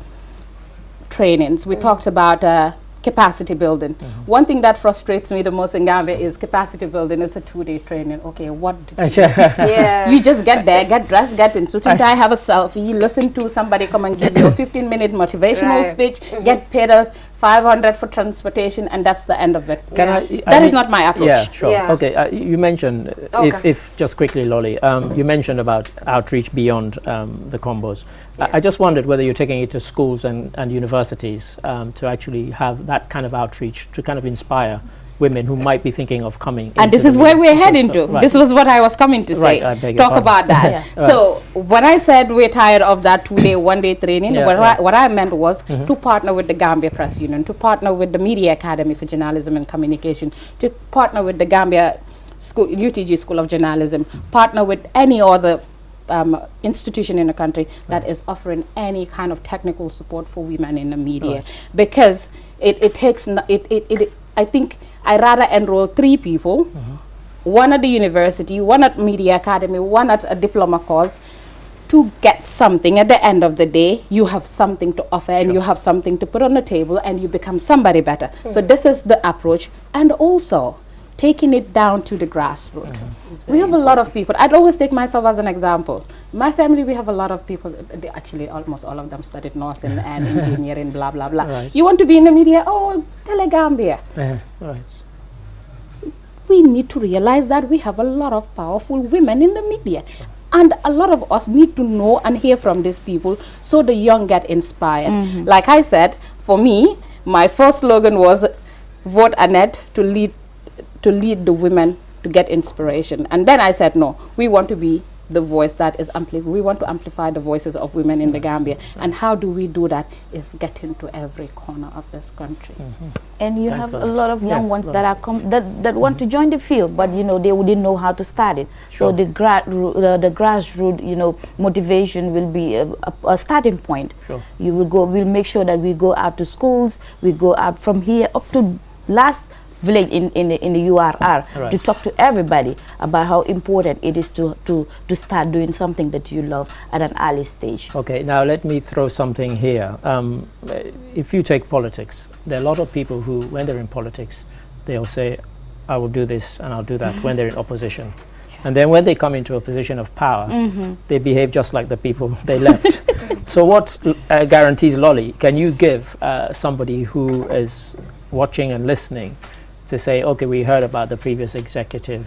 trainings, we talked about capacity building. One thing that frustrates me the most in Gambia is capacity building is a 2-day training. Okay, what did you do? You just get there, get dressed, get in suit and tie, have a selfie, listen to somebody come and give you a 15-minute motivational speech, get paid a 500 for transportation, and that's the end of it. That is not my approach. Yeah, sure. Okay, you mentioned, if just quickly, Lolly, you mentioned about outreach beyond the combos. I just wondered whether you're taking it to schools and universities to actually have that kind of outreach to kind of inspire women who might be thinking of coming. And this is where we're heading to. This was what I was coming to say. Talk about that. So when I said we're tired of that 2-day, 1-day training, what I meant was to partner with the Gambia Press Union, to partner with the Media Academy for Journalism and Communication, to partner with the Gambia UTG School of Journalism, partner with any other institution in the country that is offering any kind of technical support for women in the media, because it takes I think I rather enroll 3 people, one at the university, one at Media Academy, one at a diploma course, to get something. At the end of the day, you have something to offer and you have something to put on the table and you become somebody better. So this is the approach, and also taking it down to the grassroots. We have a lot of people. I'd always take myself as an example. My family, we have a lot of people, actually almost all of them studied nursing and engineering, blah, blah, blah. You want to be in the media? Oh, Telegambia. We need to realize that we have a lot of powerful women in the media. And a lot of us need to know and hear from these people so the young get inspired. Like I said, for me, my first slogan was, vote Annette to lead the women to get inspiration. And then I said, no, we want to be the voice that is we want to amplify the voices of women in the Gambia. And how do we do that? Is get into every corner of this country. And you have a lot of young ones that are that want to join the field, but you know they wouldn't know how to start it. So the grassroots, motivation will be a starting point. You will go. We'll make sure that we go out to schools. We go out from here up to last village in the URR to talk to everybody about how important it is to start doing something that you love at an early stage. Okay, now let me throw something here. If you take politics, there are a lot of people who, when they're in politics, they'll say, I will do this and I'll do that when they're in opposition. And then when they come into a position of power, they behave just like the people they left. So what guarantees, Lolly, can you give somebody who is watching and listening to say, okay, we heard about the previous executive,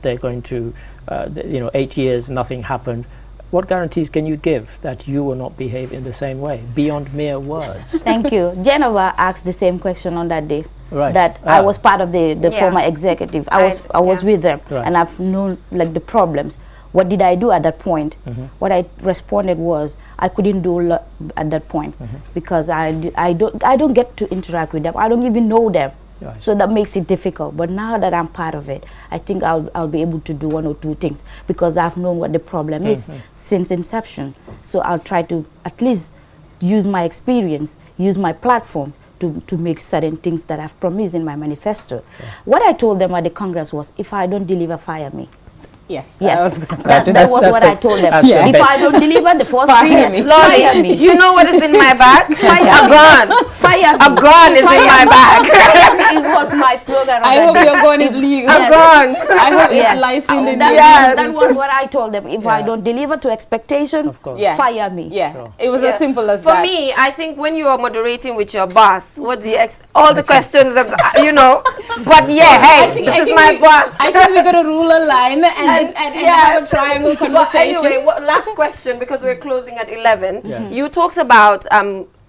they're going to, 8 years, nothing happened. What guarantees can you give that you will not behave in the same way, beyond mere words? Thank you. Genova asked the same question on that day. Right. That I was part of the former executive. I was with them, and I've known like the problems. What did I do at that point? What I responded was I couldn't do a lot at that point because I don't get to interact with them. I don't even know them. So that makes it difficult. But now that I'm part of it, I think I'll be able to do 1 or 2 things because I've known what the problem is since inception. So I'll try to at least use my experience, use my platform to make certain things that I've promised in my manifesto. What I told them at the Congress was, if I don't deliver, fire me. Yes. Yes, That's that was what I told them. that's the If best. I don't deliver the first Fire three, me. fire me. You know what is in my bag? A gun. Fire me. A gun is in my bag. It was my slogan. I hope your gun is legal. A gun. I hope Yes. it's licensed in That, the Yes. that was what I told them. If I don't deliver to expectation, Of course. Yeah. fire me. Yeah. Sure. It was Yeah. as simple as For that. me, I think when you are moderating with your boss, what the all the questions are, but yeah, hey, this is my boss. I think we're gonna rule a line and have a triangle But conversation. anyway, last question, because we're closing at 11. You talked about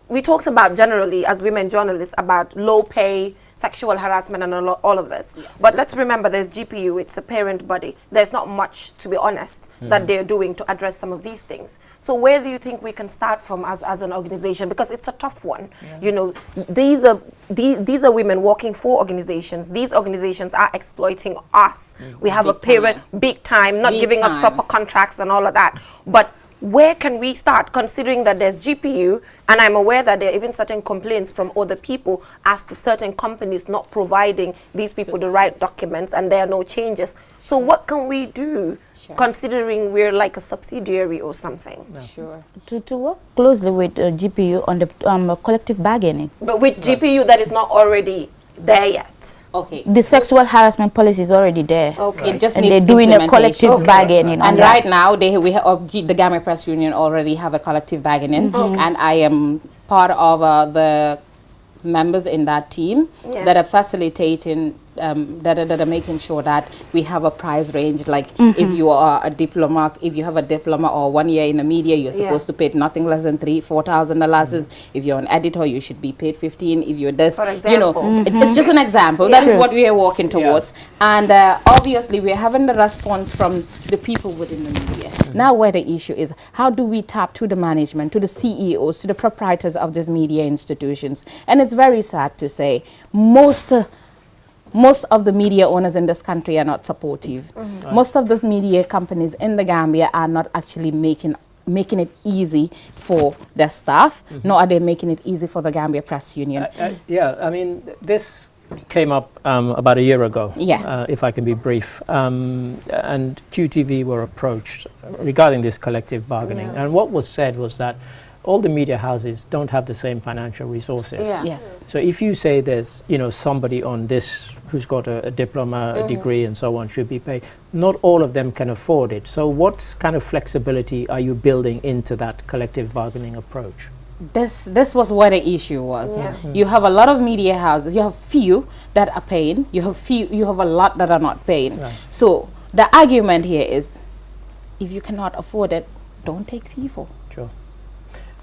we talked about generally as women journalists about low pay, sexual harassment, and all of this. But let's remember, there's GPU. It's a parent body. There's not much, to be honest, that they're doing to address some of these things. So where do you think we can start from as an organization? Because it's a tough one. These are women working for organizations. These organizations are exploiting us. We have a parent, big time, not giving us proper contracts and all of that. But where can we start, considering that there's GPU, and I'm aware that there are even certain complaints from other people as to certain companies not providing these people the right documents, and there are no changes. So what can we do, considering we're like a subsidiary or something? Sure. To work closely with GPU on the collective bargaining. But with GPU that is not already there yet. Okay. The sexual harassment policy is already there. Okay. It just And needs they're doing a implementation. collective bargaining. And on that. right now, the Gambia Press Union already have a collective bargaining, and I am part of the members in that team that are facilitating, that are making sure that we have a price range. Like if you are a diploma, if you have a diploma or 1 year in the media, you're supposed to pay nothing less than $4,000. If you're an editor, you should be paid 15. If you're this, For example. it's just an example. That is what we are working towards. And obviously, we're having the response from the people within the media. Now, where the issue is, how do we tap to the management, to the CEOs, to the proprietors of these media institutions? And it's very sad to say, most of the media owners in this country are not supportive. Most of those media companies in the Gambia are not actually making it easy for their staff, nor are they making it easy for the Gambia Press Union. I mean, this came up about a year ago, if I can be brief, and QTV were approached regarding this collective bargaining, and what was said was that all the media houses don't have the same financial resources. Yes. So if you say there's somebody on this who's got a diploma, a degree, and so on should be paid, not all of them can afford it. So what kind of flexibility are you building into that collective bargaining approach? This was where the issue was. You have a lot of media houses. You have few that are paying. You have a lot that are not paying. Right. So the argument here is, if you cannot afford it, don't take people. Sure.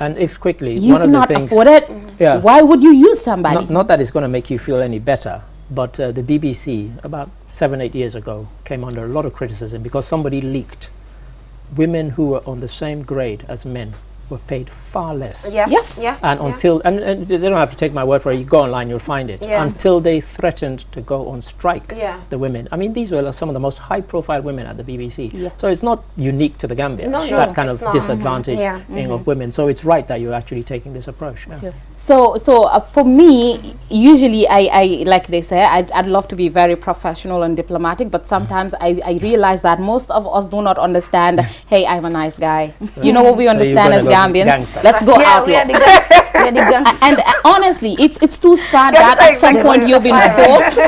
And if quickly, You one of the cannot things, afford it. Yeah. Why would you use somebody? not that it's going to make you feel any better, but the BBC about 7-8 years ago came under a lot of criticism because somebody leaked women who were on the same grade as men were paid far less. Yes. And until and they don't have to take my word for it, you go online, you'll find it. Until they threatened to go on strike, the women. I mean, these were some of the most high profile women at the BBC. So it's not unique to the Gambia, that kind of disadvantage of women. So it's right that you're actually taking this approach. So for me, usually I like they say, I'd love to be very professional and diplomatic, but sometimes I realize that most of us do not understand, hey, I'm a nice guy. You know what we understand as Gambians? Gangster. Let's go out. We are the gangsters. And honestly, it's too sad that at some point you've been forced.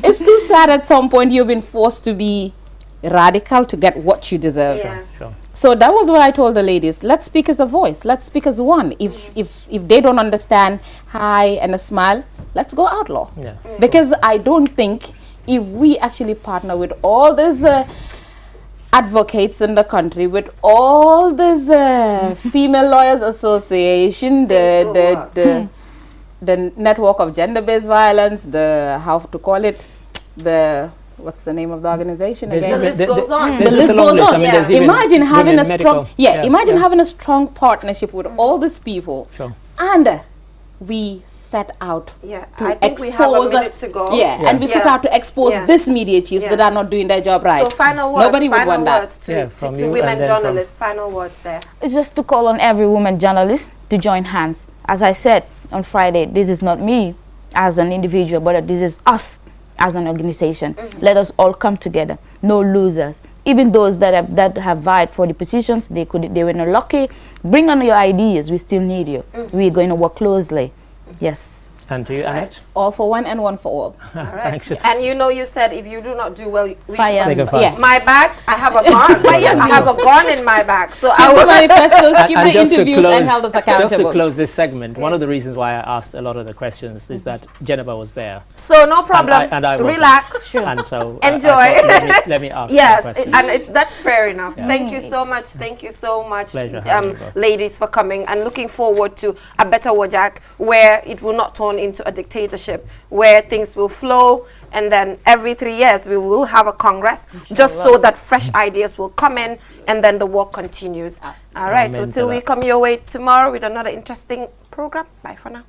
It's too sad at some point you've been forced to be radical to get what you deserve. Sure. So that was what I told the ladies. Let's speak as a voice. Let's speak as one. If they don't understand hi and a smile, let's go outlaw. Because I don't think if we actually partner with all these advocates in the country, with all this female lawyers association, the network of gender-based violence, what's the name of the organization again? The list goes on. The list goes on. I mean, there's even Imagine having a women strong, medical. imagine having a strong partnership with all these people, and we set out to I think expose. we have a minute to go. And we set out to expose these media chiefs that are not doing their job right. So final words. Nobody would want that. To women journalists. Final words there. It's just to call on every woman journalist to join hands. As I said on Friday, this is not me as an individual, but this is us as an organization. Let us all come together. No losers. Even those that have vied for the positions, they were not lucky. Bring on your ideas. We still need you. We're going to work closely. Yes. And to you, Annette? All for one and one for all. All right. Thanks. And you said if you do not do well, we Fire. Take a fire. Yeah. my bag, I have a gun. I have a gun in my bag. So I Keep the will manifestos, keep And the just to interviews, and close- hold us Just to accountable. close this segment, one of the reasons why I asked a lot of the questions is that Jennifer was there. So no problem. And I wasn't. Relax. And so Enjoy. I thought, let me ask Yes, the question. that's fair enough. Yeah. Thank you so much. Thank you so much, Pleasure having you both. ladies, for coming, and looking forward to a better Wojak where it will not turn into a dictatorship, where things will flow, and then every 3 years we will have a Congress, just so that fresh ideas will come in, and then the work continues. Absolutely. All right, so Amen to till we that. come your way tomorrow with another interesting program. Bye for now.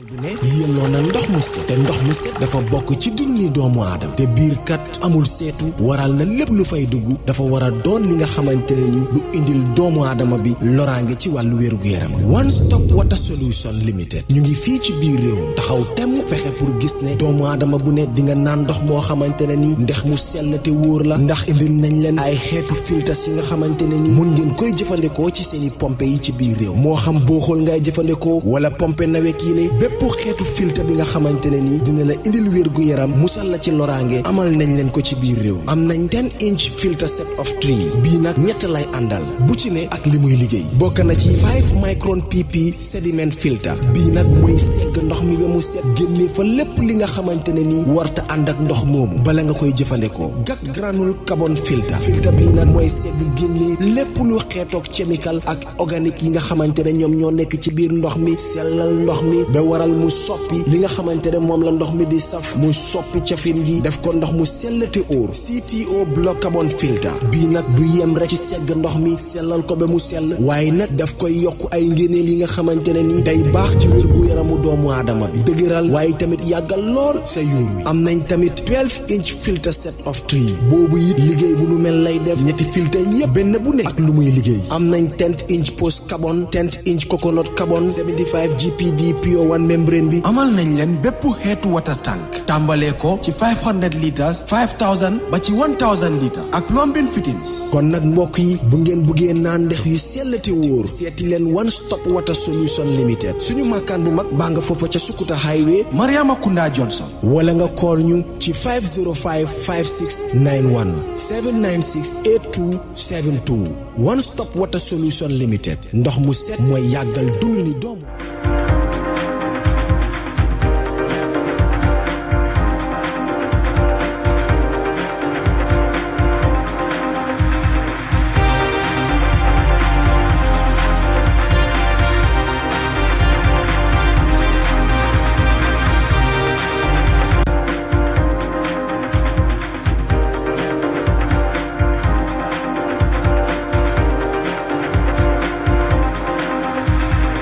bu ne yelloo na ndox mu set te ndox mu set dafa bokk ci dunni doomu aadama te biir kat amul seetu waral na lépp lu fay dugg dafa war a doon li nga xamante ne ni lu indil doomu aadama bi loraange ci wàllu wérugu yaram One Stop Water Solution Limited ñu ngi fii ci biir réew taxaw temm fexe pour gis ne doomu aadama bu ne di nga naan ndox moo xamante ne ni ndex mu sell te wóor la ndax indil nañ leen ay xeetu filtres yi nga xamante ne ni mun ngeen koy jëfandikoo ci seeni pompe yi ci biir réew moo xam booxool ngay jëfandikoo wala pompe nawek yi ne bépp xeetu filtre bi nga xamante ne ni dina la indil wér gu yaram musal la ci loraange amal nañ leen ko ci biir réew am nañ 10-inch filter set of 3 bii nag ñett lay àndal bu ci ne ak li muy liggéey bokk na ci 5 micron pp sediment filter bii nag mooy segg ndox mi ba mu set génne fa lépp li nga xamante ne ni warta ànd ak ndox moomu bala nga koy jëfandikoo GAC granule carbon filter bii nag mooy segg génne lépp lu xeetoog chemical ak organique yi nga xamante ne ñoom ñoo nekk ci biir ndox mi sellal ndox mi ba waral mu soppi li nga xamante ne moom la ndox mi di saf mu soppi cafin gi def ko ndox mu sell te óor CTO block carbon filter bii nag du yem rek ci segg ndox mi sellal ko ba mu sell waaye nag daf koy yokk ay ngéneel yi nga xamante ne ni day baax ci wérgu yaramu doomu aadama bi dëgëral waaye tamit yàggal lool sa yuur wi am nañ tamit 12-inch filter set of 3 boobu it liggéey bu nu mel lay def ñetti filter yépp benn bu ne ak lu muy liggéey am nañ 10-inch post carbon 10-inch coconut carbon 75 GPD pure one membrane bi amal nañ leen bépp xeetu water tank tàmbalee ko ci 500 litres 5000 ba ci 1000 litres ak plumbing fittings kon nag mbokk yi bu ngeen buggee naan ndex yu sell te wóor seeti leen One Stop Water Solution Limited suñu makkaan bu mag baa nga foofa ca Sukuta Highway Mariama Kunda Johnson wala nga call ñu ci 505 5691 796 8272 One Stop Water Solution Limited ndox mu set mooy yàggal dund ni doomu